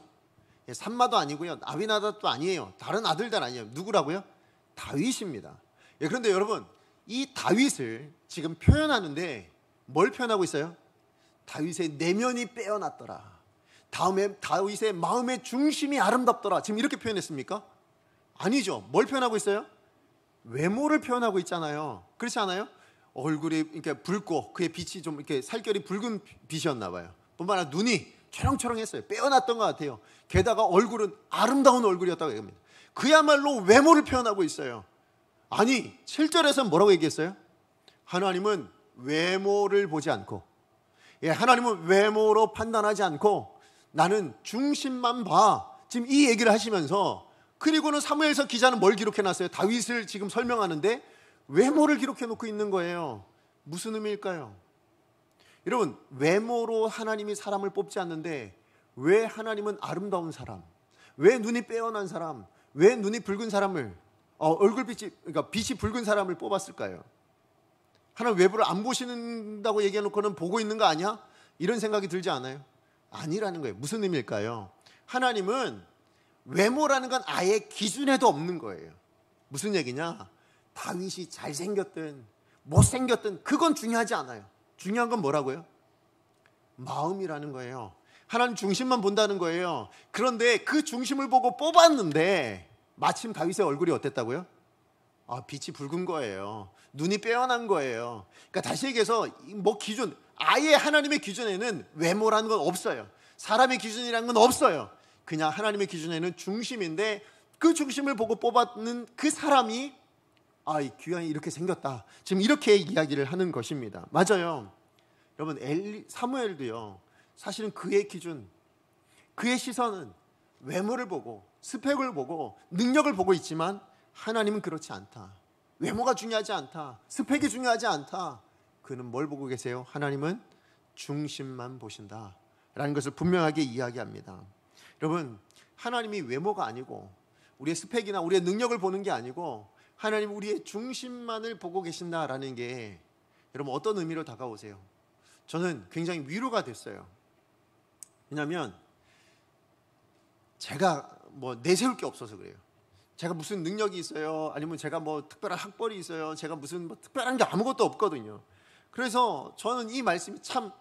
삼마도 아니고요, 아비나답도 아니에요. 다른 아들들 아니에요. 누구라고요? 다윗입니다. 그런데 여러분, 이 다윗을 지금 표현하는데 뭘 표현하고 있어요? 다윗의 내면이 빼어났더라. 다음에 다윗의 마음의 중심이 아름답더라. 지금 이렇게 표현했습니까? 아니죠. 뭘 표현하고 있어요? 외모를 표현하고 있잖아요. 그렇지 않아요? 얼굴이 이렇게 붉고 그의 빛이 좀 이렇게 살결이 붉은 빛이었나 봐요. 뿐만 아니라 눈이 초롱초롱했어요. 빼어났던 것 같아요. 게다가 얼굴은 아름다운 얼굴이었다고 얘기합니다. 그야말로 외모를 표현하고 있어요. 아니, 7절에서는 뭐라고 얘기했어요? 하나님은 외모를 보지 않고, 하나님은 외모로 판단하지 않고 나는 중심만 봐. 지금 이 얘기를 하시면서, 그리고는 사무엘서 기자는 뭘 기록해놨어요? 다윗을 지금 설명하는데 외모를 기록해놓고 있는 거예요. 무슨 의미일까요? 여러분, 외모로 하나님이 사람을 뽑지 않는데 왜 하나님은 아름다운 사람, 왜 눈이 빼어난 사람, 왜 눈이 붉은 사람을, 얼굴빛이, 그러니까 빛이 붉은 사람을 뽑았을까요? 하나님 외부를 안 보신다고 얘기해놓고는 보고 있는 거 아니야? 이런 생각이 들지 않아요? 아니라는 거예요. 무슨 의미일까요? 하나님은 외모라는 건 아예 기준에도 없는 거예요. 무슨 얘기냐? 다윗이 잘생겼든 못생겼든 그건 중요하지 않아요. 중요한 건 뭐라고요? 마음이라는 거예요. 하나님 중심만 본다는 거예요. 그런데 그 중심을 보고 뽑았는데 마침 다윗의 얼굴이 어땠다고요? 빛이 붉은 거예요. 눈이 빼어난 거예요. 그러니까 다시 얘기해서 뭐 기준, 아예 하나님의 기준에는 외모라는 건 없어요. 사람의 기준이라는 건 없어요. 그냥 하나님의 기준에는 중심인데 그 중심을 보고 뽑았는 그 사람이 이 귀환이 이렇게 생겼다. 지금 이렇게 이야기를 하는 것입니다. 맞아요. 여러분, 사무엘도요, 사실은 그의 기준, 그의 시선은 외모를 보고 스펙을 보고 능력을 보고 있지만 하나님은 그렇지 않다. 외모가 중요하지 않다. 스펙이 중요하지 않다. 그는 뭘 보고 계세요? 하나님은 중심만 보신다 라는 것을 분명하게 이야기합니다. 여러분, 하나님이 외모가 아니고 우리의 스펙이나 우리의 능력을 보는 게 아니고 하나님 우리의 중심만을 보고 계신다라는 게 여러분 어떤 의미로 다가오세요? 저는 굉장히 위로가 됐어요. 왜냐하면 제가 뭐 내세울 게 없어서 그래요. 제가 무슨 능력이 있어요? 아니면 제가 뭐 특별한 학벌이 있어요? 제가 무슨 뭐 특별한 게 아무것도 없거든요. 그래서 저는 이 말씀이 참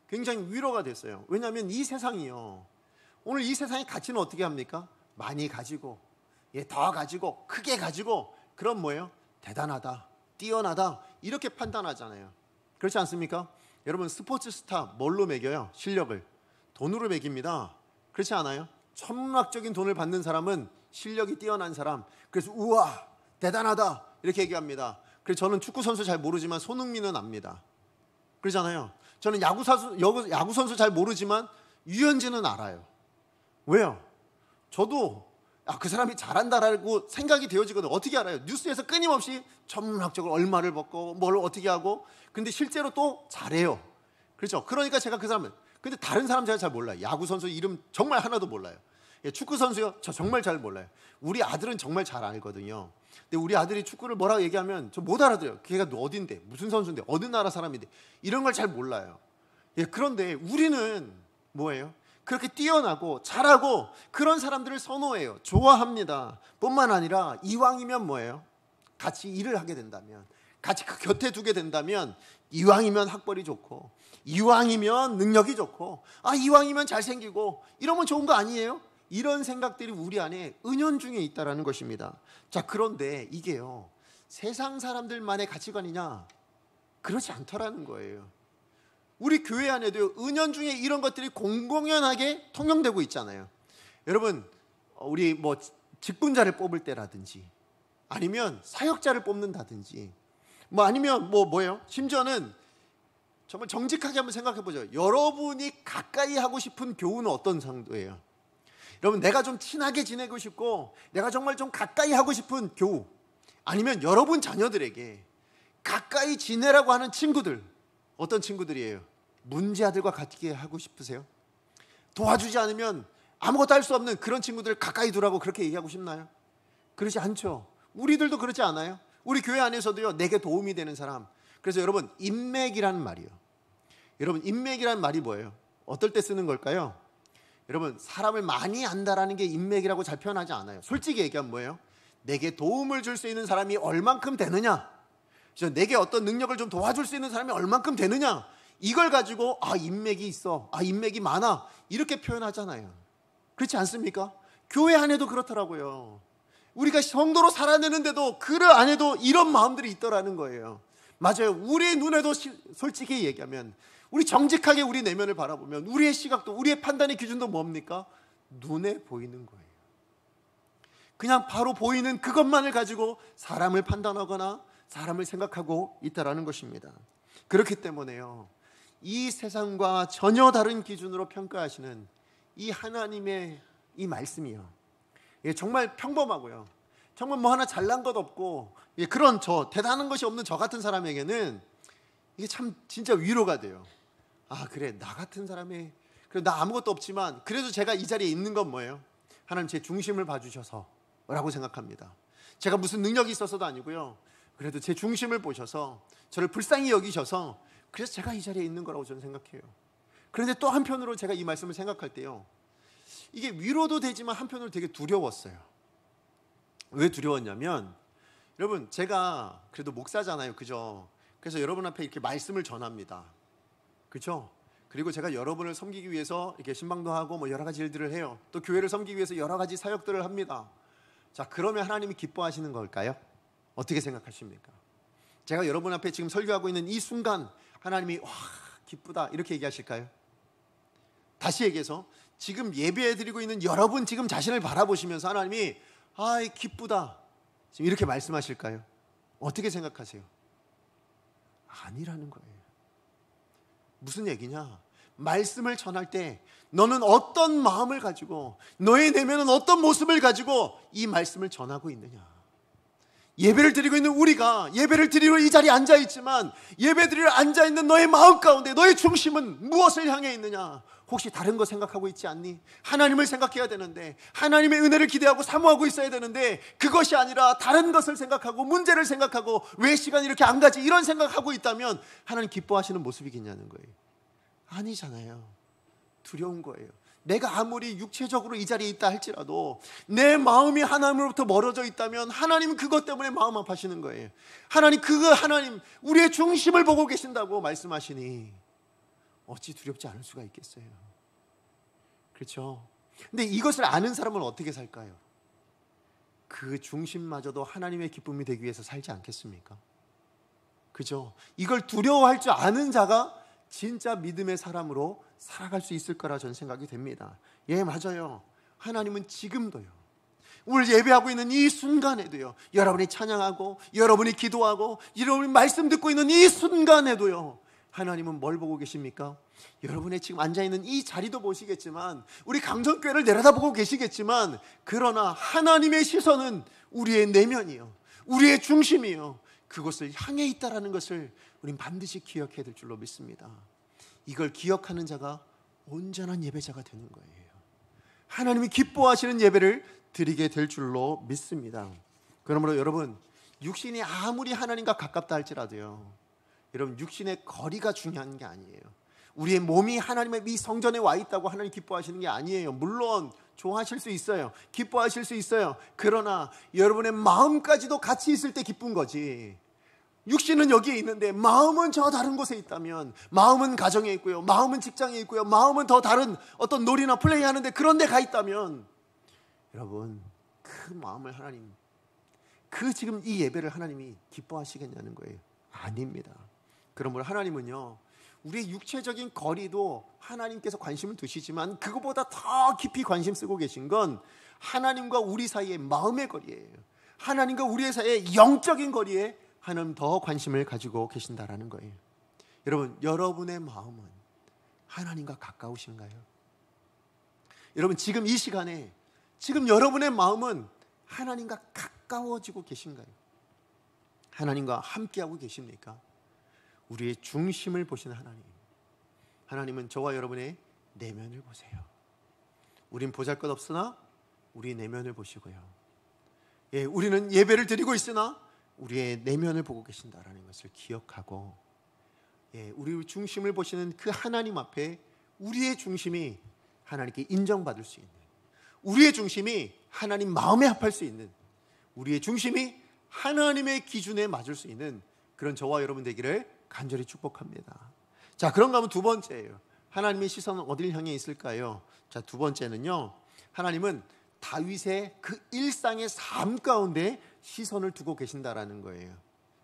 굉장히 위로가 됐어요. 왜냐하면 이 세상이요, 오늘 이 세상의 가치는 어떻게 합니까? 많이 가지고, 더 가지고, 크게 가지고, 그럼 뭐예요? 대단하다, 뛰어나다, 이렇게 판단하잖아요. 그렇지 않습니까? 여러분, 스포츠 스타 뭘로 매겨요? 실력을 돈으로 매깁니다. 그렇지 않아요? 천문학적인 돈을 받는 사람은 실력이 뛰어난 사람, 그래서 우와 대단하다 이렇게 얘기합니다. 그래서 저는 축구 선수 잘 모르지만 손흥민은 압니다. 그러잖아요. 저는 야구 선수 잘 모르지만 유현진은 알아요. 왜요? 저도 그 사람이 잘한다라고 생각이 되어지거든요. 어떻게 알아요? 뉴스에서 끊임없이 천문학적으로 얼마를 받고 뭘 어떻게 하고, 근데 실제로 또 잘해요. 그렇죠? 그러니까 제가 그 사람을, 근데 다른 사람 제가 잘 몰라요. 야구 선수 이름 정말 하나도 몰라요. 축구 선수요? 저 정말 잘 몰라요. 우리 아들은 정말 잘 알거든요. 근데 우리 아들이 축구를 뭐라고 얘기하면 저 못 알아들어요. 걔가 어딘데, 무슨 선수인데, 어느 나라 사람인데, 이런 걸 잘 몰라요. 그런데 우리는 뭐예요? 그렇게 뛰어나고 잘하고 그런 사람들을 선호해요. 좋아합니다. 뿐만 아니라 이왕이면 뭐예요? 같이 일을 하게 된다면, 같이 그 곁에 두게 된다면, 이왕이면 학벌이 좋고, 이왕이면 능력이 좋고, 이왕이면 잘생기고, 이러면 좋은 거 아니에요? 이런 생각들이 우리 안에 은연중에 있다라는 것입니다. 자, 그런데 이게요, 세상 사람들만의 가치관이냐? 그렇지 않더라는 거예요. 우리 교회 안에도 은연중에 이런 것들이 공공연하게 통용되고 있잖아요. 여러분, 우리 뭐 직분자를 뽑을 때라든지, 아니면 사역자를 뽑는다든지, 뭐 아니면 뭐예요? 심지어는 정말 정직하게 한번 생각해 보죠. 여러분이 가까이 하고 싶은 교우는 어떤 상도예요? 여러분, 내가 좀 친하게 지내고 싶고 내가 정말 좀 가까이 하고 싶은 교우, 아니면 여러분 자녀들에게 가까이 지내라고 하는 친구들, 어떤 친구들이에요? 문제아들과 같이 하고 싶으세요? 도와주지 않으면 아무것도 할 수 없는 그런 친구들을 가까이 두라고 그렇게 얘기하고 싶나요? 그렇지 않죠. 우리들도 그렇지 않아요? 우리 교회 안에서도요, 내게 도움이 되는 사람. 그래서 여러분, 인맥이라는 말이요, 여러분, 인맥이라는 말이 뭐예요? 어떨 때 쓰는 걸까요? 여러분, 사람을 많이 안다라는 게 인맥이라고 잘 표현하지 않아요. 솔직히 얘기하면 뭐예요? 내게 도움을 줄 수 있는 사람이 얼만큼 되느냐, 내게 어떤 능력을 좀 도와줄 수 있는 사람이 얼만큼 되느냐, 이걸 가지고 인맥이 있어, 인맥이 많아, 이렇게 표현하잖아요. 그렇지 않습니까? 교회 안에도 그렇더라고요. 우리가 성도로 살아내는데도 그 안에도 이런 마음들이 있더라는 거예요. 맞아요. 우리 눈에도 솔직히 얘기하면, 우리 정직하게 우리 내면을 바라보면 우리의 시각도, 우리의 판단의 기준도 뭡니까? 눈에 보이는 거예요. 그냥 바로 보이는 그것만을 가지고 사람을 판단하거나 사람을 생각하고 있다라는 것입니다. 그렇기 때문에요, 이 세상과 전혀 다른 기준으로 평가하시는 이 하나님의 이 말씀이요, 정말 평범하고요, 정말 뭐 하나 잘난 것 없고 그런 대단한 것이 없는 저 같은 사람에게는 이게 참 진짜 위로가 돼요. 그래, 나 같은 사람이, 그래, 나 아무것도 없지만 그래도 제가 이 자리에 있는 건 뭐예요? 하나님 제 중심을 봐주셔서 라고 생각합니다. 제가 무슨 능력이 있어서도 아니고요, 그래도 제 중심을 보셔서 저를 불쌍히 여기셔서, 그래서 제가 이 자리에 있는 거라고 저는 생각해요. 그런데 또 한편으로 제가 이 말씀을 생각할 때요, 이게 위로도 되지만 한편으로 되게 두려웠어요. 왜 두려웠냐면, 여러분, 제가 그래도 목사잖아요, 그죠? 그래서 여러분 앞에 이렇게 말씀을 전합니다, 그렇죠? 그리고 제가 여러분을 섬기기 위해서 이렇게 신방도 하고 뭐 여러 가지 일들을 해요. 또 교회를 섬기기 위해서 여러 가지 사역들을 합니다. 자, 그러면 하나님이 기뻐하시는 걸까요? 어떻게 생각하십니까? 제가 여러분 앞에 지금 설교하고 있는 이 순간 하나님이 와 기쁘다 이렇게 얘기하실까요? 다시 얘기해서, 지금 예배해드리고 있는 여러분 지금 자신을 바라보시면서 하나님이 기쁘다 지금 이렇게 말씀하실까요? 어떻게 생각하세요? 아니라는 거예요. 무슨 얘기냐? 말씀을 전할 때 너는 어떤 마음을 가지고, 너의 내면은 어떤 모습을 가지고 이 말씀을 전하고 있느냐. 예배를 드리고 있는 우리가 예배를 드리러 이 자리에 앉아있지만, 예배 드리러 앉아있는 너의 마음 가운데 너의 중심은 무엇을 향해 있느냐? 혹시 다른 거 생각하고 있지 않니? 하나님을 생각해야 되는데, 하나님의 은혜를 기대하고 사모하고 있어야 되는데, 그것이 아니라 다른 것을 생각하고 문제를 생각하고 왜 시간이 이렇게 안 가지, 이런 생각하고 있다면 하나님 기뻐하시는 모습이겠냐는 거예요. 아니잖아요. 두려운 거예요. 내가 아무리 육체적으로 이 자리에 있다 할지라도 내 마음이 하나님으로부터 멀어져 있다면 하나님은 그것 때문에 마음 아파하시는 거예요. 하나님 우리의 중심을 보고 계신다고 말씀하시니 어찌 두렵지 않을 수가 있겠어요. 그렇죠? 근데 이것을 아는 사람은 어떻게 살까요? 그 중심마저도 하나님의 기쁨이 되기 위해서 살지 않겠습니까? 그죠? 이걸 두려워할 줄 아는 자가 진짜 믿음의 사람으로 살아갈 수 있을 거라 저는 생각이 됩니다. 예, 맞아요. 하나님은 지금도요, 오늘 예배하고 있는 이 순간에도요, 여러분이 찬양하고 여러분이 기도하고 여러분이 말씀 듣고 있는 이 순간에도요, 하나님은 뭘 보고 계십니까? 여러분의 지금 앉아있는 이 자리도 보시겠지만, 우리 강정교회를 내려다보고 계시겠지만, 그러나 하나님의 시선은 우리의 내면이요, 우리의 중심이요, 그것을 향해 있다는 것을 우린 반드시 기억해야 될 줄로 믿습니다. 이걸 기억하는 자가 온전한 예배자가 되는 거예요. 하나님이 기뻐하시는 예배를 드리게 될 줄로 믿습니다. 그러므로 여러분, 육신이 아무리 하나님과 가깝다 할지라도요, 여러분, 육신의 거리가 중요한 게 아니에요. 우리의 몸이 하나님의 이 성전에 와 있다고 하나님 기뻐하시는 게 아니에요. 물론 좋아하실 수 있어요. 기뻐하실 수 있어요. 그러나 여러분의 마음까지도 같이 있을 때 기쁜 거지, 육신은 여기에 있는데 마음은 저 다른 곳에 있다면, 마음은 가정에 있고요, 마음은 직장에 있고요, 마음은 더 다른 어떤 놀이나 플레이하는데 그런 데 가 있다면, 여러분, 그 마음을 하나님, 그 지금 이 예배를 하나님이 기뻐하시겠냐는 거예요. 아닙니다. 그러므로 하나님은요, 우리의 육체적인 거리도 하나님께서 관심을 두시지만, 그거보다 더 깊이 관심 쓰고 계신 건 하나님과 우리 사이의 마음의 거리예요. 하나님과 우리 사이의 영적인 거리에 하나님 더 관심을 가지고 계신다라는 거예요. 여러분, 여러분의 마음은 하나님과 가까우신가요? 여러분, 지금 이 시간에 지금 여러분의 마음은 하나님과 가까워지고 계신가요? 하나님과 함께하고 계십니까? 우리의 중심을 보시는 하나님, 하나님은 저와 여러분의 내면을 보세요. 우린 보잘것없으나 우리 내면을 보시고요, 예, 우리는 예배를 드리고 있으나 우리의 내면을 보고 계신다라는 것을 기억하고, 예, 우리 중심을 보시는 그 하나님 앞에 우리의 중심이 하나님께 인정받을 수 있는, 우리의 중심이 하나님 마음에 합할 수 있는, 우리의 중심이 하나님의 기준에 맞을 수 있는 그런 저와 여러분 되기를 간절히 축복합니다. 자, 그런가 하면 두 번째예요. 하나님의 시선은 어디를 향해 있을까요? 자, 두 번째는요, 하나님은 다윗의 그 일상의 삶 가운데 시선을 두고 계신다라는 거예요.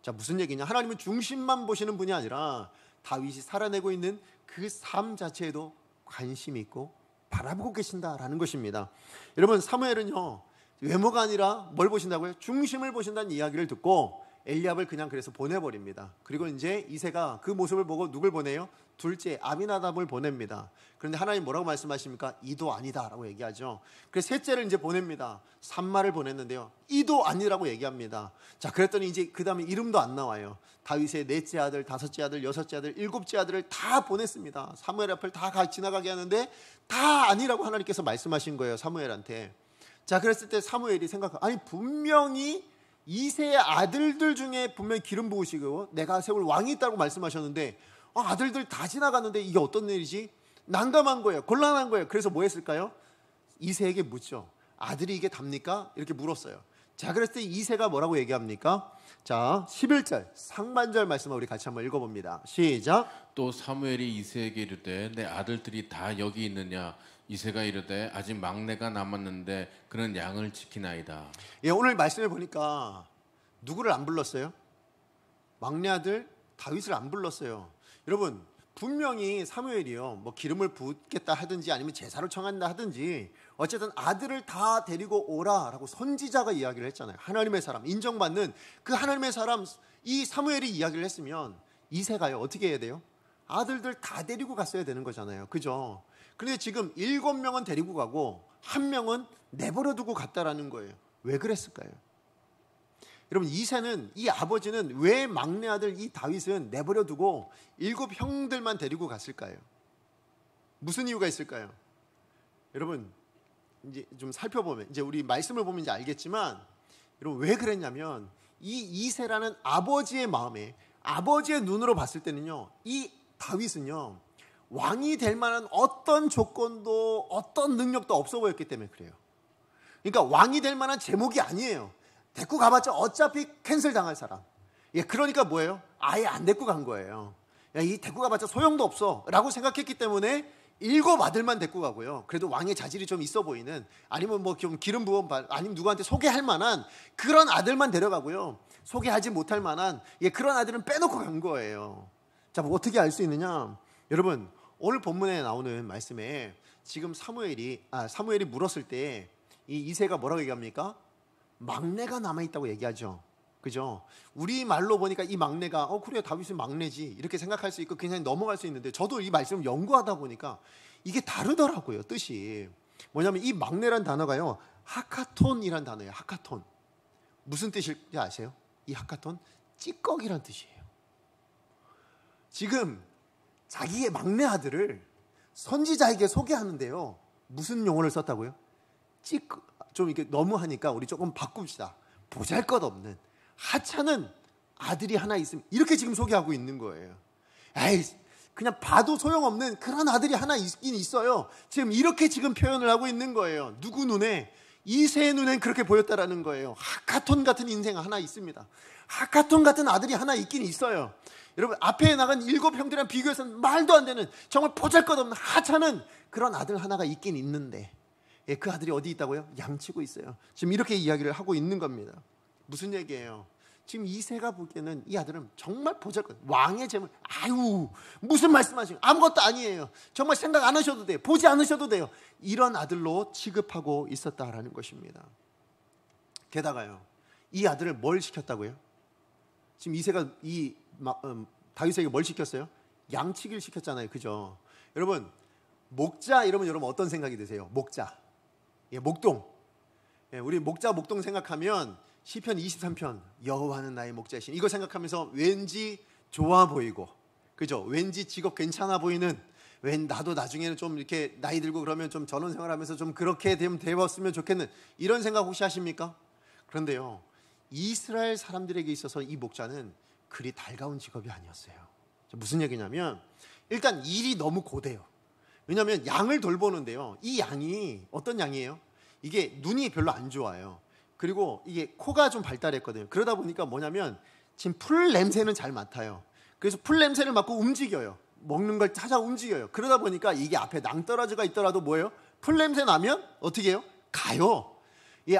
자, 무슨 얘기냐? 하나님은 중심만 보시는 분이 아니라 다윗이 살아내고 있는 그 삶 자체에도 관심이 있고 바라보고 계신다라는 것입니다. 여러분, 사무엘은요, 외모가 아니라 뭘 보신다고요? 중심을 보신다는 이야기를 듣고 엘리압을 그냥 그래서 보내버립니다. 그리고 이제 이새가 그 모습을 보고 누굴 보내요? 둘째 아비나답을 보냅니다. 그런데 하나님 뭐라고 말씀하십니까? 이도 아니다라고 얘기하죠. 그래서 셋째를 이제 보냅니다. 삼마를 보냈는데요, 이도 아니라고 얘기합니다. 자, 그랬더니 이제 그 다음에 이름도 안 나와요. 다윗의 넷째 아들, 다섯째 아들, 여섯째 아들, 일곱째 아들을 다 보냈습니다. 사무엘 앞을 다 지나가게 하는데 다 아니라고 하나님께서 말씀하신 거예요, 사무엘한테. 자, 그랬을 때 사무엘이 아니 분명히 이새의 아들들 중에 분명히 기름 부으시고 내가 세울 왕이 있다고 말씀하셨는데, 아들들 다 지나갔는데 이게 어떤 일이지? 난감한 거예요. 곤란한 거예요. 그래서 뭐 했을까요? 이새에게 묻죠. 아들이 이게 답니까? 이렇게 물었어요. 자, 그랬을 때 이새가 뭐라고 얘기합니까? 자, 11절 상반절 말씀을 우리 같이 한번 읽어봅니다. 시작. 또 사무엘이 이새에게 이르되 내 아들들이 다 여기 있느냐? 이새가 이르되 아직 막내가 남았는데 그는 양을 지키나이다. 예, 오늘 말씀을 보니까 누구를 안 불렀어요? 막내 아들 다윗을 안 불렀어요. 여러분, 분명히 사무엘이요, 뭐 기름을 붓겠다 하든지 아니면 제사를 청한다 하든지 어쨌든 아들을 다 데리고 오라라고 선지자가 이야기를 했잖아요. 하나님의 사람, 인정받는 그 하나님의 사람, 이 사무엘이 이야기를 했으면 이새가요 어떻게 해야 돼요? 아들들 다 데리고 갔어야 되는 거잖아요. 그죠? 그런데 지금 7명은 데리고 가고 1명은 내버려 두고 갔다라는 거예요. 왜 그랬을까요? 여러분, 이새는, 이 아버지는 왜 막내 아들 이 다윗은 내버려 두고 7 형들만 데리고 갔을까요? 무슨 이유가 있을까요? 여러분, 이제 좀 살펴보면, 이제 우리 말씀을 보면 이제 알겠지만, 여러분 왜 그랬냐면, 이 이새라는 아버지의 마음에, 아버지의 눈으로 봤을 때는요, 이 다윗은요 왕이 될 만한 어떤 조건도 어떤 능력도 없어 보였기 때문에 그래요. 그러니까 왕이 될 만한 제목이 아니에요. 데리고 가봤자 어차피 캔슬 당할 사람. 예, 그러니까 뭐예요? 아예 안 데리고 간 거예요. 야, 이 데리고 가봤자 소용도 없어 라고 생각했기 때문에 7 아들만 데리고 가고요. 그래도 왕의 자질이 좀 있어 보이는, 아니면 뭐 좀 기름 부어, 아니면 누구한테 소개할 만한 그런 아들만 데려가고요. 소개하지 못할 만한 그런 아들은 빼놓고 간 거예요. 자, 뭐 어떻게 알 수 있느냐? 여러분, 오늘 본문에 나오는 말씀에 지금 사무엘이 물었을 때 이 이새가 뭐라고 얘기합니까? 막내가 남아있다고 얘기하죠. 그죠? 우리 말로 보니까 이 막내가 그래, 다윗은 막내지 이렇게 생각할 수 있고 그냥 넘어갈 수 있는데, 저도 이 말씀을 연구하다 보니까 이게 다르더라고요. 뜻이 뭐냐면 이 막내란 단어가요, 하카톤이란 단어예요. 하카톤. 무슨 뜻일지 아세요? 이 하카톤, 찌꺼기란 뜻이에요. 지금 자기의 막내 아들을 선지자에게 소개하는데요, 무슨 용어를 썼다고요? 좀 이렇게 너무하니까 우리 조금 바꿉시다. 보잘것없는, 하찮은 아들이 하나 있으면, 이렇게 지금 소개하고 있는 거예요. 에이, 그냥 봐도 소용없는 그런 아들이 하나 있긴 있어요. 지금 이렇게 지금 표현을 하고 있는 거예요. 누구 눈에? 이새의 눈엔 그렇게 보였다라는 거예요. 하카톤 같은 인생 하나 있습니다. 하카톤 같은 아들이 하나 있긴 있어요. 여러분, 앞에 나간 7 형들이랑 비교해서는 말도 안 되는, 정말 보잘것없는 하찮은 그런 아들 하나가 있긴 있는데, 그 아들이 어디 있다고요? 양치고 있어요. 지금 이렇게 이야기를 하고 있는 겁니다. 무슨 얘기예요? 지금 이새가 보기에는 이 아들은 정말 보잘것, 왕의 재물, 아유 무슨 말씀하시는, 아무것도 아니에요. 정말 생각 안 하셔도 돼요. 보지 않으셔도 돼요. 이런 아들로 취급하고 있었다라는 것입니다. 게다가요, 이 아들을 뭘 시켰다고요? 지금 이새가 다윗에게 뭘 시켰어요? 양치기를 시켰잖아요. 그죠? 여러분, 목자 이러면 여러분 어떤 생각이 드세요? 목자, 목동. 우리 목자, 목동 생각하면 시편 23편 여호와는 나의 목자이신, 이거 생각하면서 왠지 좋아 보이고, 그죠? 왠지 직업 괜찮아 보이는, 나도 나중에는 좀 이렇게 나이 들고 그러면 좀 전원 생활하면서 좀 그렇게 되었으면 좋겠는, 이런 생각 혹시 하십니까? 그런데요, 이스라엘 사람들에게 있어서 이 목자는 그리 달가운 직업이 아니었어요. 무슨 얘기냐면, 일단 일이 너무 고돼요. 왜냐하면 양을 돌보는데요, 이 양이 어떤 양이에요? 이게 눈이 별로 안 좋아요. 그리고 이게 코가 좀 발달했거든요. 그러다 보니까 뭐냐면 지금 풀 냄새는 잘 맡아요. 그래서 풀 냄새를 맡고 움직여요. 먹는 걸 찾아 움직여요. 그러다 보니까 이게 앞에 낭떠러지가 있더라도 뭐예요? 풀 냄새 나면 어떻게 해요? 가요.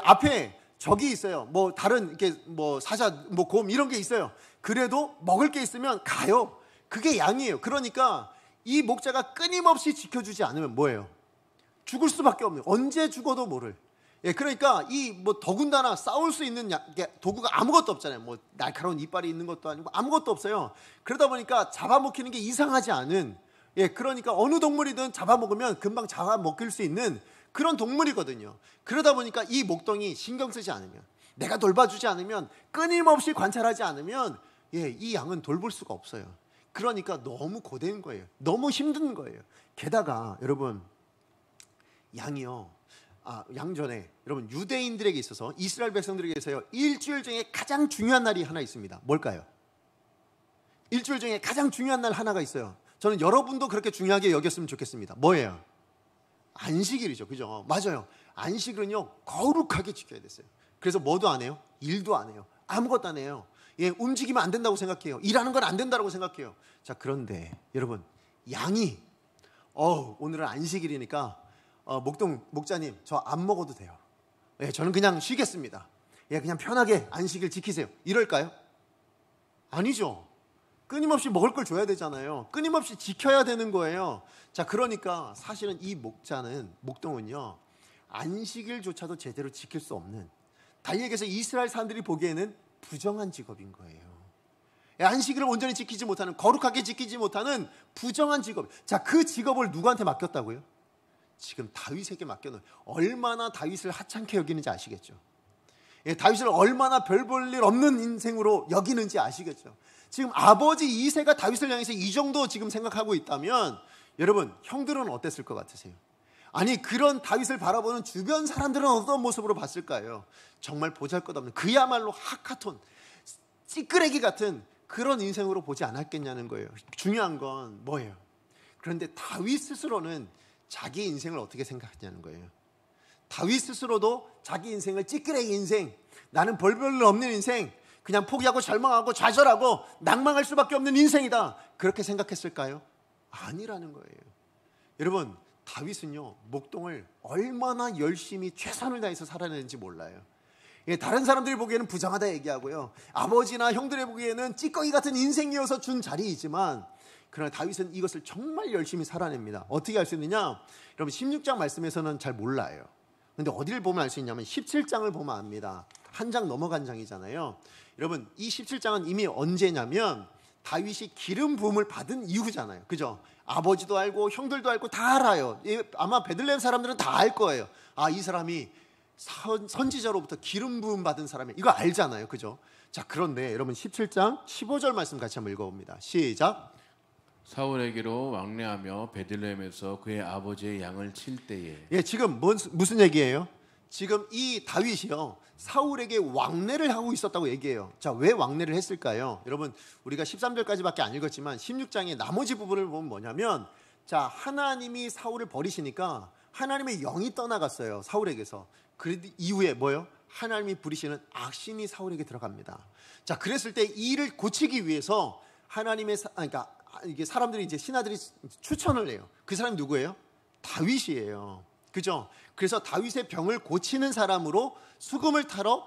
앞에 적이 있어요. 뭐 다른 이렇게 뭐 사자, 뭐 곰 이런 게 있어요. 그래도 먹을 게 있으면 가요. 그게 양이에요. 그러니까 이 목자가 끊임없이 지켜주지 않으면 뭐예요? 죽을 수밖에 없는, 언제 죽어도 모를. 그러니까 뭐 더군다나 싸울 수 있는 도구가 아무것도 없잖아요. 뭐 날카로운 이빨이 있는 것도 아니고 아무것도 없어요. 그러다 보니까 잡아먹히는 게 이상하지 않은, 그러니까 어느 동물이든 잡아먹으면 금방 잡아먹힐 수 있는 그런 동물이거든요. 그러다 보니까 이 목동이 신경 쓰지 않으면, 내가 돌봐주지 않으면, 끊임없이 관찰하지 않으면 이 양은 돌볼 수가 없어요. 그러니까 너무 고된 거예요. 너무 힘든 거예요. 게다가 여러분, 양이요, 양전에 여러분 유대인들에게 있어서, 이스라엘 백성들에게 있어서 일주일 중에 가장 중요한 날이 하나 있습니다. 뭘까요? 일주일 중에 가장 중요한 날 하나가 있어요. 저는 여러분도 그렇게 중요하게 여겼으면 좋겠습니다. 뭐예요? 안식일이죠. 그죠? 맞아요. 안식일은요, 거룩하게 지켜야 됐어요. 그래서 뭐도 안 해요? 일도 안 해요. 아무것도 안 해요. 움직이면 안 된다고 생각해요. 일하는 건 안 된다고 생각해요. 자, 그런데 여러분, 양이 오늘은 안식일이니까 목자님, 저 안 먹어도 돼요. 저는 그냥 쉬겠습니다. 그냥 편하게 안식일 지키세요. 이럴까요? 아니죠. 끊임없이 먹을 걸 줘야 되잖아요. 끊임없이 지켜야 되는 거예요. 자, 그러니까 사실은 이 목동은요, 안식일조차도 제대로 지킬 수 없는, 달리 얘기해서 이스라엘 사람들이 보기에는 부정한 직업인 거예요. 안식일을 온전히 지키지 못하는, 거룩하게 지키지 못하는 부정한 직업. 자, 그 직업을 누구한테 맡겼다고요? 지금 다윗에게 맡겨놓은, 얼마나 다윗을 하찮게 여기는지 아시겠죠? 다윗을 얼마나 별 볼 일 없는 인생으로 여기는지 아시겠죠? 지금 아버지 이새가 다윗을 향해서 이 정도 지금 생각하고 있다면, 여러분, 형들은 어땠을 것 같으세요? 아니, 그런 다윗을 바라보는 주변 사람들은 어떤 모습으로 봤을까요? 정말 보잘것없는, 그야말로 하카톤, 찌끄레기 같은 그런 인생으로 보지 않았겠냐는 거예요. 중요한 건 뭐예요? 그런데 다윗 스스로는 자기 인생을 어떻게 생각하냐는 거예요. 다윗 스스로도 자기 인생을 찌끄레기 인생, 나는 별 볼 일 없는 인생, 그냥 포기하고 절망하고 좌절하고 낭망할 수밖에 없는 인생이다, 그렇게 생각했을까요? 아니라는 거예요. 여러분, 다윗은요 목동을 얼마나 열심히 최선을 다해서 살아내는지 몰라요. 다른 사람들이 보기에는 부정하다 얘기하고요, 아버지나 형들이 보기에는 찌꺼기 같은 인생이어서 준 자리이지만, 그러나 다윗은 이것을 정말 열심히 살아냅니다. 어떻게 알 수 있느냐? 여러분 16장 말씀에서는 잘 몰라요. 근데 어디를 보면 알 수 있냐면 17장을 보면 압니다. 한 장 넘어간 장이잖아요. 여러분 이 17장은 이미 언제냐면 다윗이 기름 부음을 받은 이후잖아요. 그죠? 아버지도 알고 형들도 알고 다 알아요. 아마 베들레헴 사람들은 다 알 거예요. 아, 이 사람이 선지자로부터 기름 부음 받은 사람이에요. 이거 알잖아요. 그죠? 자, 그런데 여러분 17장 15절 말씀 같이 한번 읽어봅니다. 시작. 사울에게로 왕래하며 베들레헴에서 그의 아버지의 양을 칠 때에. 예, 지금 무슨 얘기예요? 지금 이 다윗이요 사울에게 왕래를 하고 있었다고 얘기해요. 자, 왜 왕래를 했을까요? 여러분 우리가 13절까지밖에 안 읽었지만 16장의 나머지 부분을 보면 뭐냐면, 자, 하나님이 사울을 버리시니까 하나님의 영이 떠나갔어요, 사울에게서. 그 이후에 뭐요? 하나님이 부리시는 악신이 사울에게 들어갑니다. 자, 그랬을 때 이 일을 고치기 위해서 하나님의 그러니까 이게 사람들이 이제 신하들이 추천을 해요. 그 사람이 누구예요? 다윗이에요. 그죠? 그래서 다윗의 병을 고치는 사람으로 수금을 타러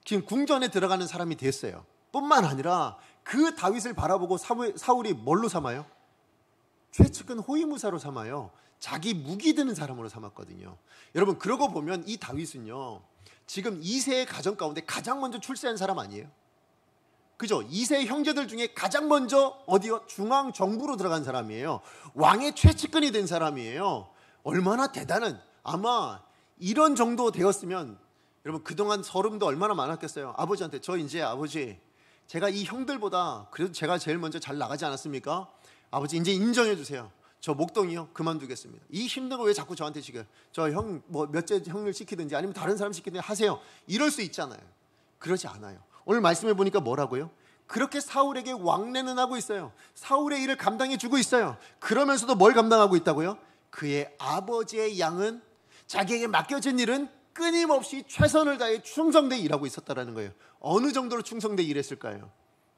지금 궁전에 들어가는 사람이 됐어요. 뿐만 아니라 그 다윗을 바라보고 사울이 뭘로 삼아요? 최측근 호위무사로 삼아요. 자기 무기 드는 사람으로 삼았거든요. 여러분 그러고 보면 이 다윗은요 지금 2세의 가정 가운데 가장 먼저 출세한 사람 아니에요? 그죠? 2세 형제들 중에 가장 먼저 어디요? 중앙 정부로 들어간 사람이에요. 왕의 최측근이 된 사람이에요. 얼마나 대단한, 아마 이런 정도 되었으면 여러분 그동안 서름도 얼마나 많았겠어요. 아버지한테, 저 이제 아버지 제가 이 형들보다 그래도 제가 제일 먼저 잘 나가지 않았습니까? 아버지 이제 인정해 주세요. 저 목동이요 그만두겠습니다. 이 힘든 거 왜 자꾸 저한테 시켜요? 저 형 뭐 몇째 형을 시키든지 아니면 다른 사람 시키든지 하세요. 이럴 수 있잖아요. 그러지 않아요. 오늘 말씀해 보니까 뭐라고요? 그렇게 사울에게 왕래는 하고 있어요. 사울의 일을 감당해 주고 있어요. 그러면서도 뭘 감당하고 있다고요? 그의 아버지의 양은, 자기에게 맡겨진 일은 끊임없이 최선을 다해 충성되어 일하고 있었다는 거예요. 어느 정도로 충성되어 일했을까요?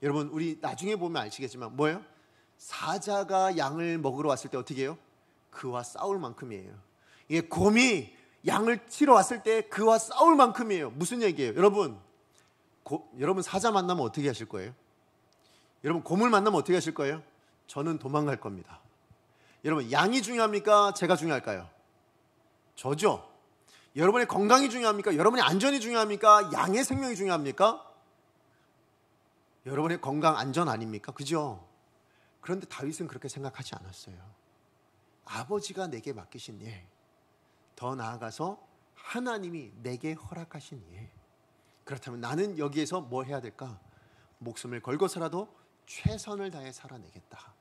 여러분 우리 나중에 보면 아시겠지만 뭐예요? 사자가 양을 먹으러 왔을 때 어떻게 해요? 그와 싸울 만큼이에요. 이게 곰이 양을 치러 왔을 때 그와 싸울 만큼이에요. 무슨 얘기예요? 여러분 사자 만나면 어떻게 하실 거예요? 여러분 곰을 만나면 어떻게 하실 거예요? 저는 도망갈 겁니다. 여러분 양이 중요합니까? 제가 중요할까요? 저죠. 여러분의 건강이 중요합니까? 여러분의 안전이 중요합니까? 양의 생명이 중요합니까? 여러분의 건강 안전 아닙니까? 그죠? 그런데 다윗은 그렇게 생각하지 않았어요. 아버지가 내게 맡기신 일, 더 나아가서 하나님이 내게 허락하신 일, 그렇다면 나는 여기에서 뭘 해야 될까? 목숨을 걸고서라도 최선을 다해 살아내겠다.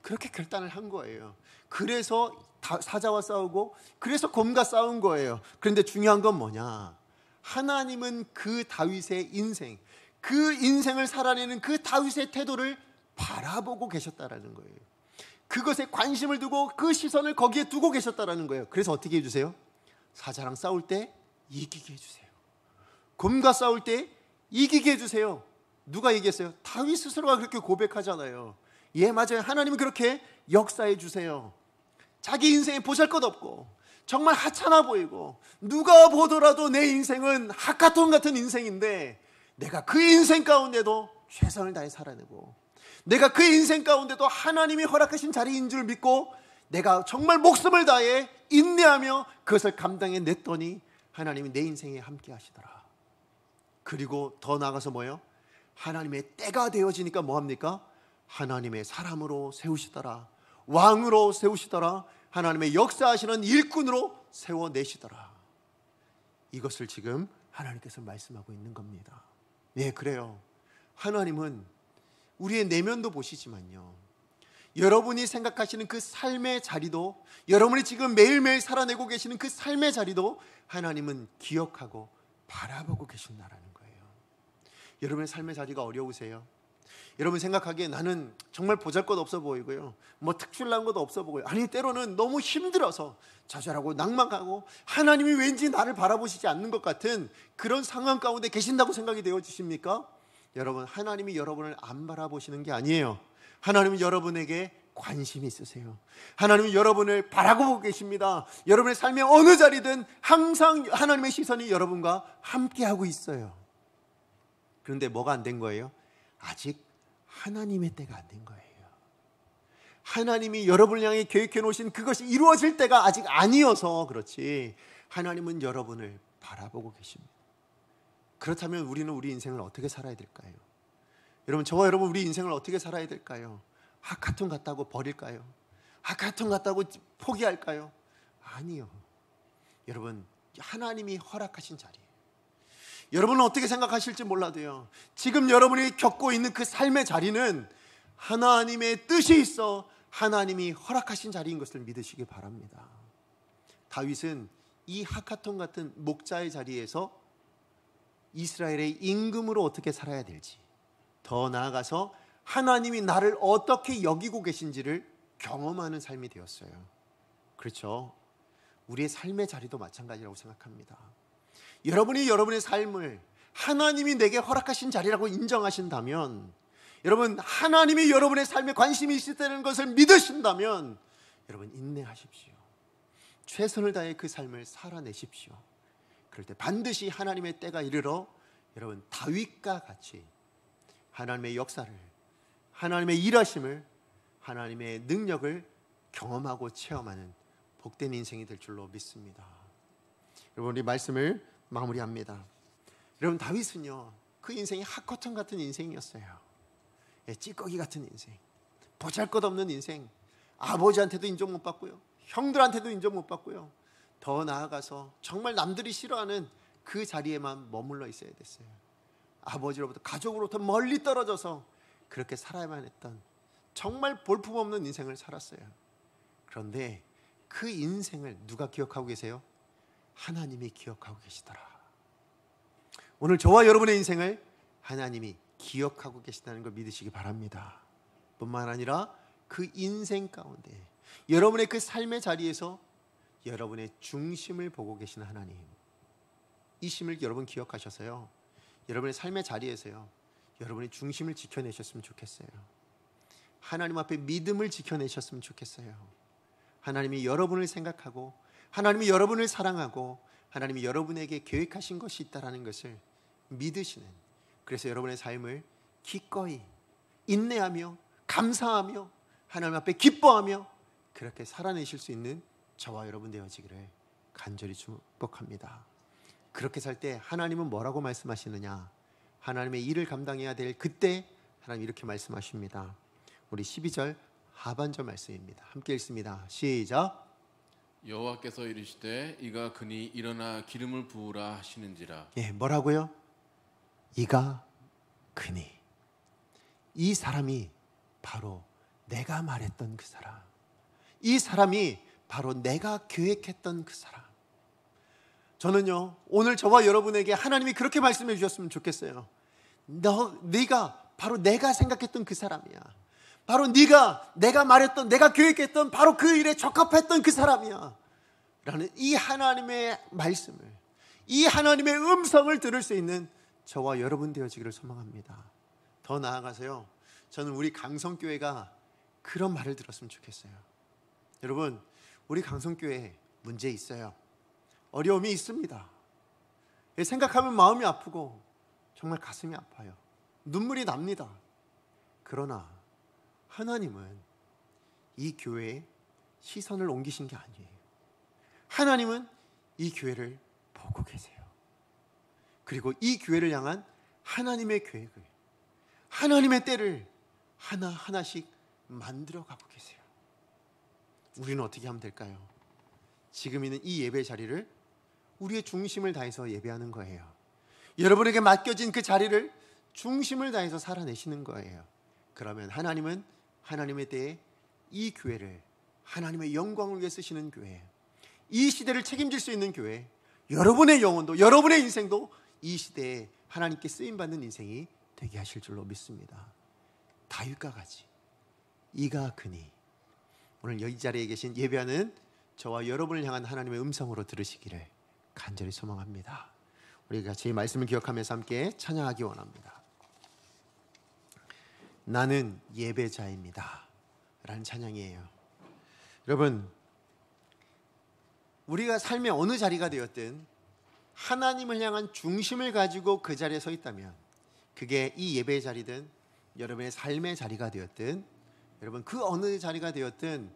그렇게 결단을 한 거예요. 그래서 사자와 싸우고 그래서 곰과 싸운 거예요. 그런데 중요한 건 뭐냐? 하나님은 그 다윗의 인생, 그 인생을 살아내는 그 다윗의 태도를 바라보고 계셨다라는 거예요. 그것에 관심을 두고 그 시선을 거기에 두고 계셨다라는 거예요. 그래서 어떻게 해주세요? 사자랑 싸울 때 이기게 해주세요. 곰과 싸울 때 이기게 해주세요. 누가 얘기했어요? 다윗 스스로가 그렇게 고백하잖아요. 예, 맞아요. 하나님은 그렇게 역사해 주세요. 자기 인생에 보잘것없고 정말 하찮아 보이고 누가 보더라도 내 인생은 하카톤 같은 인생인데 내가 그 인생 가운데도 최선을 다해 살아내고 내가 그 인생 가운데도 하나님이 허락하신 자리인 줄 믿고 내가 정말 목숨을 다해 인내하며 그것을 감당해 냈더니 하나님이 내 인생에 함께 하시더라. 그리고 더 나아가서 뭐예요? 하나님의 때가 되어지니까 뭐합니까? 하나님의 사람으로 세우시더라. 왕으로 세우시더라. 하나님의 역사하시는 일꾼으로 세워내시더라. 이것을 지금 하나님께서 말씀하고 있는 겁니다. 네, 그래요. 하나님은 우리의 내면도 보시지만요, 여러분이 생각하시는 그 삶의 자리도, 여러분이 지금 매일매일 살아내고 계시는 그 삶의 자리도 하나님은 기억하고 바라보고 계신다라는 거예요. 여러분의 삶의 자리가 어려우세요? 여러분 생각하기에 나는 정말 보잘것없어 보이고요, 뭐 특출난 것도 없어 보고요, 아니 때로는 너무 힘들어서 좌절하고 낭망하고 하나님이 왠지 나를 바라보시지 않는 것 같은 그런 상황 가운데 계신다고 생각이 되어지십니까? 여러분, 하나님이 여러분을 안 바라보시는 게 아니에요. 하나님은 여러분에게 관심이 있으세요. 하나님은 여러분을 바라고 보고 계십니다. 여러분의 삶의 어느 자리든 항상 하나님의 시선이 여러분과 함께하고 있어요. 그런데 뭐가 안 된 거예요? 아직 하나님의 때가 안 된 거예요. 하나님이 여러분을 향해 계획해 놓으신 그것이 이루어질 때가 아직 아니어서 그렇지, 하나님은 여러분을 바라보고 계십니다. 그렇다면 우리는 우리 인생을 어떻게 살아야 될까요? 여러분, 저와 여러분 우리 인생을 어떻게 살아야 될까요? 하카톤 같다고 버릴까요? 하카톤 같다고 포기할까요? 아니요. 여러분, 하나님이 허락하신 자리예요. 여러분은 어떻게 생각하실지 몰라도요, 지금 여러분이 겪고 있는 그 삶의 자리는 하나님의 뜻이 있어 하나님이 허락하신 자리인 것을 믿으시기 바랍니다. 다윗은 이 하카톤 같은 목자의 자리에서 이스라엘의 임금으로 어떻게 살아야 될지, 더 나아가서 하나님이 나를 어떻게 여기고 계신지를 경험하는 삶이 되었어요. 그렇죠? 우리의 삶의 자리도 마찬가지라고 생각합니다. 여러분이 여러분의 삶을 하나님이 내게 허락하신 자리라고 인정하신다면, 여러분, 하나님이 여러분의 삶에 관심이 있다는 것을 믿으신다면, 여러분, 인내하십시오. 최선을 다해 그 삶을 살아내십시오. 그럴 때 반드시 하나님의 때가 이르러 여러분, 다윗과 같이 하나님의 역사를, 하나님의 일하심을, 하나님의 능력을 경험하고 체험하는 복된 인생이 될 줄로 믿습니다. 여러분, 우리 말씀을 마무리합니다. 여러분, 다윗은요, 그 인생이 하커튼 같은 인생이었어요. 찌꺼기 같은 인생, 보잘것없는 인생, 아버지한테도 인정 못 받고요, 형들한테도 인정 못 받고요, 더 나아가서 정말 남들이 싫어하는 그 자리에만 머물러 있어야 됐어요. 아버지로부터, 가족으로부터 멀리 떨어져서 그렇게 살아야만 했던 정말 볼품없는 인생을 살았어요. 그런데 그 인생을 누가 기억하고 계세요? 하나님이 기억하고 계시더라. 오늘 저와 여러분의 인생을 하나님이 기억하고 계시다는 걸 믿으시기 바랍니다. 뿐만 아니라 그 인생 가운데, 여러분의 그 삶의 자리에서 여러분의 중심을 보고 계신 하나님, 이 심을 여러분 기억하셔서요, 여러분의 삶의 자리에서요, 여러분의 중심을 지켜내셨으면 좋겠어요. 하나님 앞에 믿음을 지켜내셨으면 좋겠어요. 하나님이 여러분을 생각하고, 하나님이 여러분을 사랑하고, 하나님이 여러분에게 계획하신 것이 있다는 것을 믿으시는, 그래서 여러분의 삶을 기꺼이 인내하며 감사하며 하나님 앞에 기뻐하며 그렇게 살아내실 수 있는 저와 여러분 되어지기를 간절히 축복합니다. 그렇게 살 때 하나님은 뭐라고 말씀하시느냐? 하나님의 일을 감당해야 될 그때 하나님 이렇게 말씀하십니다. 우리 12절 하반절 말씀입니다. 함께 읽습니다. 시작. 여호와께서 이르시되 이가 그니 일어나 기름을 부으라 하시는지라. 뭐라고요? 이가 그니, 이 사람이 바로 내가 말했던 그 사람, 이 사람이 바로 내가 계획했던 그 사람. 저는요, 오늘 저와 여러분에게 하나님이 그렇게 말씀해 주셨으면 좋겠어요. 네가 바로 내가 생각했던 그 사람이야. 바로 내가 말했던, 내가 계획했던 바로 그 일에 적합했던 그 사람이야 라는 이 하나님의 말씀을, 이 하나님의 음성을 들을 수 있는 저와 여러분 되어지기를 소망합니다. 더 나아가서요, 저는 우리 강성교회가 그런 말을 들었으면 좋겠어요. 여러분, 우리 강성교회 문제 있어요. 어려움이 있습니다. 생각하면 마음이 아프고 정말 가슴이 아파요. 눈물이 납니다. 그러나 하나님은 이 교회에 시선을 옮기신 게 아니에요. 하나님은 이 교회를 보고 계세요. 그리고 이 교회를 향한 하나님의 계획을, 하나님의 때를 하나하나씩 만들어가고 계세요. 우리는 어떻게 하면 될까요? 지금 있는 이 예배 자리를 우리의 중심을 다해서 예배하는 거예요. 여러분에게 맡겨진 그 자리를 중심을 다해서 살아내시는 거예요. 그러면 하나님은 하나님의 때에 이 교회를 하나님의 영광을 위해 쓰시는 교회, 이 시대를 책임질 수 있는 교회, 여러분의 영혼도, 여러분의 인생도 이 시대에 하나님께 쓰임받는 인생이 되게 하실 줄로 믿습니다. 다윗과 같이 이가 그니, 오늘 이 자리에 계신 예배하는 저와 여러분을 향한 하나님의 음성으로 들으시기를 간절히 소망합니다. 우리가 같이 말씀을 기억하면서 함께 찬양하기 원합니다. 나는 예배자입니다 라는 찬양이에요. 여러분, 우리가 삶의 어느 자리가 되었든 하나님을 향한 중심을 가지고 그 자리에 서 있다면, 그게 이 예배의 자리든 여러분의 삶의 자리가 되었든, 여러분 그 어느 자리가 되었든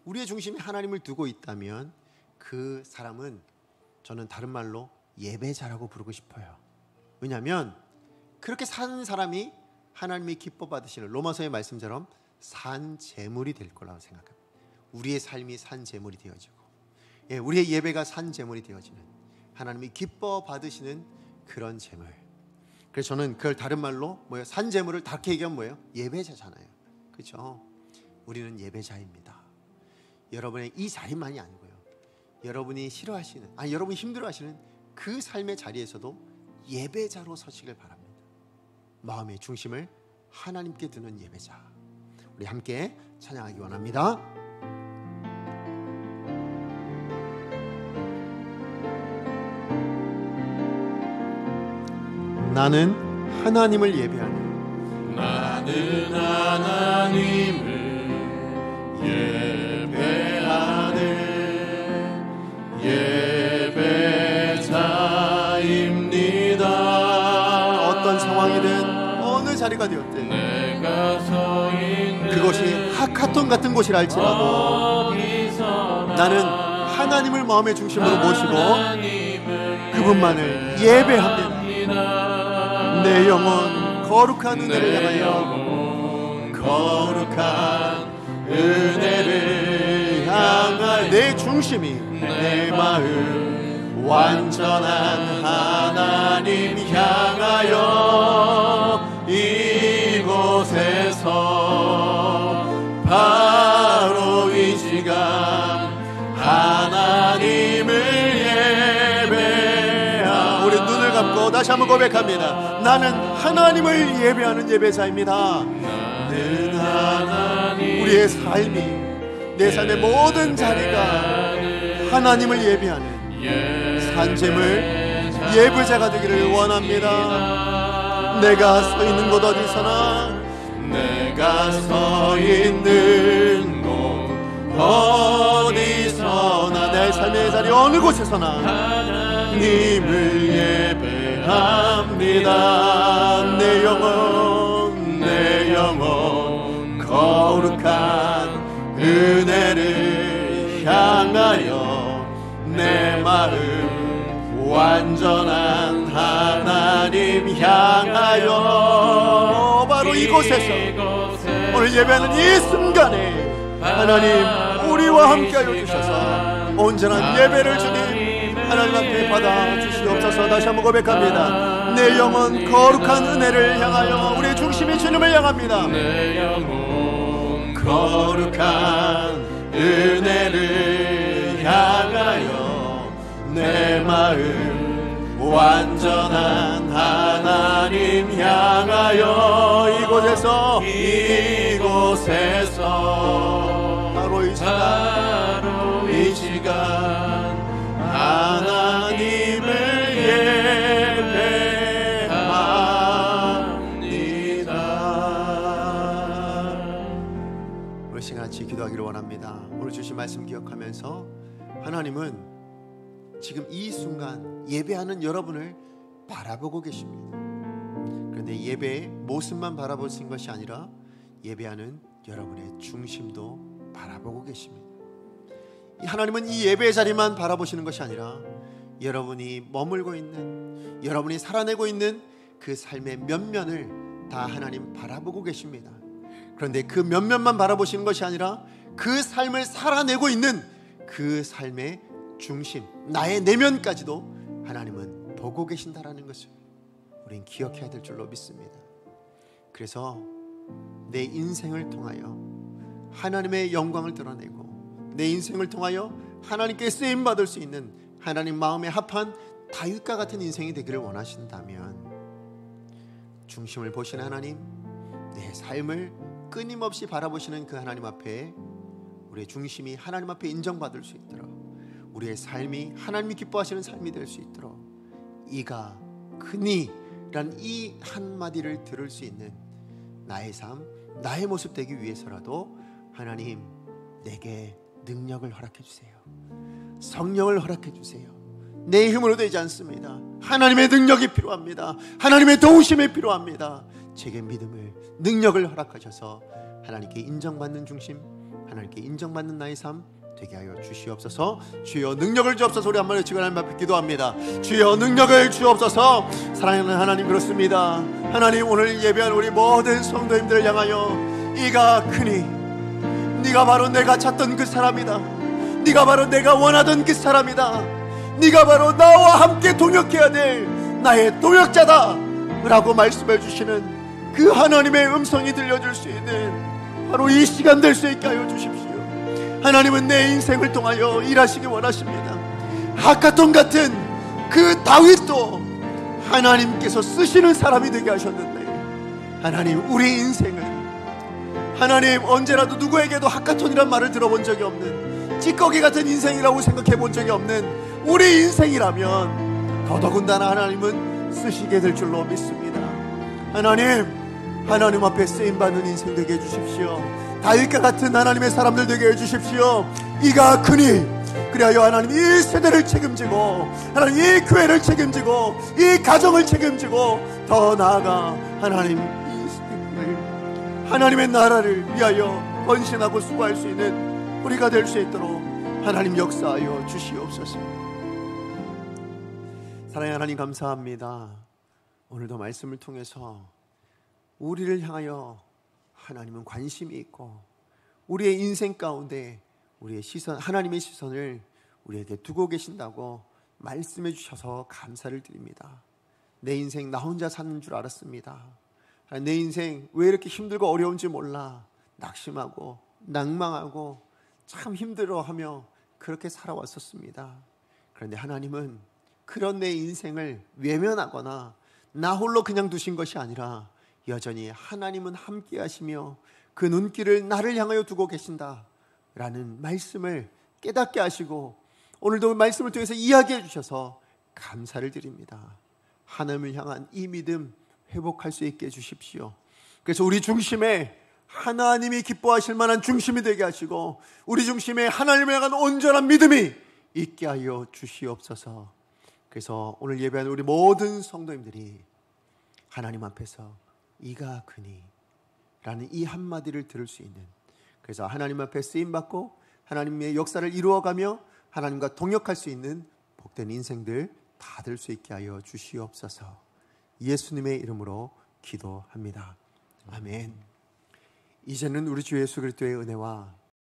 우리의 중심이 하나님을 두고 있다면 그 사람은, 저는 다른 말로 예배자라고 부르고 싶어요. 왜냐하면 그렇게 사는 사람이 하나님이 기뻐 받으시는 로마서의 말씀처럼 산 제물이 될 거라고 생각합니다. 우리의 삶이 산 제물이 되어지고, 우리의 예배가 산 제물이 되어지는, 하나님이 기뻐 받으시는 그런 제물. 그래서 저는 그걸 다른 말로 뭐예요? 산 제물을 다르게 얘기하면 뭐예요? 예배자잖아요. 그렇죠? 우리는 예배자입니다. 여러분의 이 자리만이 아니고요, 여러분이 싫어하시는, 여러분이 힘들어하시는 그 삶의 자리에서도 예배자로 서시길 바랍니다. 마음의 중심을 하나님께 두는 예배자. 우리 함께 찬양하기 원합니다. 나는 하나님을 예배하는, 나는 하나님을 예배하는 예배자입니다. 어떤 상황이든 어느 자리가 되었든, 내가 서 있는 그것이 하카톤 같은 곳이라 할지라도 나는 하나님을 마음의 중심으로 모시고 그분만을 예배합니다. 내 영혼 거룩한 은혜를 향하여, 거룩한 은혜를 향하여, 내 중심이, 내 마음 완전한 하나님 향하여, 이곳에서 바로 이 시간 하나님을 우리 눈을 감고 다시 한번 고백합니다. 나는 하나님을 예배하는 예배자입니다. 나는 하나님, 우리의 삶이, 내 삶의 모든 자리가 하나님을 예배하는 산재물 예배자가 되기를 원합니다. 내가 서 있는 곳 어디서나, 내가 서 있는 곳 어디서나, 내 삶의 자리 어느 곳에서나 하나님을 예배합니다. 내 영혼 거룩한 은혜를 향하여, 내 마음 완전한 하나님 향하여, 바로 이곳에서 오늘 예배하는 이 순간에 하나님 우리와 함께하여 주셔서 온전한 예배를 주님 하나님 앞에 받아주시옵소서. 다시 한번 고백합니다. 내 영혼 거룩한 은혜를 향하여, 우리의 중심이 주님을 향합니다. 내 영혼 거룩한 은혜를 향하여, 내 마음 완전한 하나님 향하여, 이곳에서 바로 이 시간 하나님을 예배합니다. 우리 시간 같이 기도하기를 원합니다. 오늘 주신 말씀 기억하면서, 하나님은 지금 이 순간 예배하는 여러분을 바라보고 계십니다. 그런데 예배의 모습만 바라보신 것이 아니라 예배하는 여러분의 중심도 바라보고 계십니다. 하나님은 이 예배의 자리만 바라보시는 것이 아니라 여러분이 머물고 있는, 여러분이 살아내고 있는 그 삶의 면면을 다 하나님 바라보고 계십니다. 그런데 그 면면만 바라보시는 것이 아니라 그 삶을 살아내고 있는 그 삶의 중심, 나의 내면까지도 하나님은 보고 계신다라는 것을 우린 기억해야 될 줄로 믿습니다. 그래서 내 인생을 통하여 하나님의 영광을 드러내고, 내 인생을 통하여 하나님께 쓰임받을 수 있는 하나님 마음에 합한 다윗과 같은 인생이 되기를 원하신다면, 중심을 보시는 하나님, 내 삶을 끊임없이 바라보시는 그 하나님 앞에 우리의 중심이 하나님 앞에 인정받을 수 있도록, 우리의 삶이 하나님이 기뻐하시는 삶이 될 수 있도록, 이가 그니라는 이 한마디를 들을 수 있는 나의 삶, 나의 모습 되기 위해서라도 하나님 내게 능력을 허락해 주세요. 성령을 허락해 주세요. 내 힘으로 되지 않습니다. 하나님의 능력이 필요합니다. 하나님의 도우심이 필요합니다. 제게 믿음을, 능력을 허락하셔서 하나님께 인정받는 중심, 하나님께 인정받는 나의 삶 되게 하여 주시옵소서. 주여 능력을 주옵소서. 우리 한번 외치고 하나님 앞에 기도합니다. 주여 능력을 주옵소서. 사랑하는 하나님, 그렇습니다. 하나님, 오늘 예배한 우리 모든 성도님들을 향하여 이가 크니 네가 바로 내가 찾던 그 사람이다. 네가 바로 내가 원하던 그 사람이다. 네가 바로 나와 함께 동역해야 될 나의 동역자다 라고 말씀해 주시는 그 하나님의 음성이 들려줄 수 있는 바로 이 시간 될 수 있게 하여 주십시오. 하나님은 내 인생을 통하여 일하시기 원하십니다. 하카톤 같은 그 다윗도 하나님께서 쓰시는 사람이 되게 하셨는데, 하나님 우리 인생은 하나님 언제라도 누구에게도 하카톤이란 말을 들어본 적이 없는, 찌꺼기 같은 인생이라고 생각해 본 적이 없는 우리 인생이라면 더더군다나 하나님은 쓰시게 될 줄로 믿습니다. 하나님 앞에 쓰임받는 인생 되게 해주십시오. 다윗과 같은 하나님의 사람들 되게 해주십시오. 이가 크니 그리하여 하나님 이 세대를 책임지고, 하나님 이 교회를 책임지고, 이 가정을 책임지고, 더 나아가 하나님 이 생을 하나님의 나라를 위하여 헌신하고 수고할 수 있는 우리가 될 수 있도록 하나님 역사하여 주시옵소서. 사랑의 하나님, 감사합니다. 오늘도 말씀을 통해서 우리를 향하여 하나님은 관심이 있고, 우리의 인생 가운데 우리의 시선, 하나님의 시선을 우리에게 두고 계신다고 말씀해 주셔서 감사를 드립니다. 내 인생 나 혼자 사는 줄 알았습니다. 내 인생 왜 이렇게 힘들고 어려운지 몰라 낙심하고 낭망하고 참 힘들어하며 그렇게 살아왔었습니다. 그런데 하나님은 그런 내 인생을 외면하거나 나 홀로 그냥 두신 것이 아니라 여전히 하나님은 함께 하시며 그 눈길을 나를 향하여 두고 계신다 라는 말씀을 깨닫게 하시고, 오늘도 말씀을 통해서 이야기해 주셔서 감사를 드립니다. 하나님을 향한 이 믿음 회복할 수 있게 해주십시오. 그래서 우리 중심에 하나님이 기뻐하실 만한 중심이 되게 하시고, 우리 중심에 하나님을 향한 온전한 믿음이 있게 하여 주시옵소서. 그래서 오늘 예배하는 우리 모든 성도님들이 하나님 앞에서 이가 크니 라는 이 한마디를 들을 수 있는, 그래서 하나님 앞에 쓰임받고 하나님의 역사를 이루어가며 하나님과 동역할 수 있는 복된 인생들 다 될 수 있게 하여 주시옵소서. 예수님의 이름으로 기도합니다. 아멘. 이제는 우리 주 예수 그리스도의 은혜와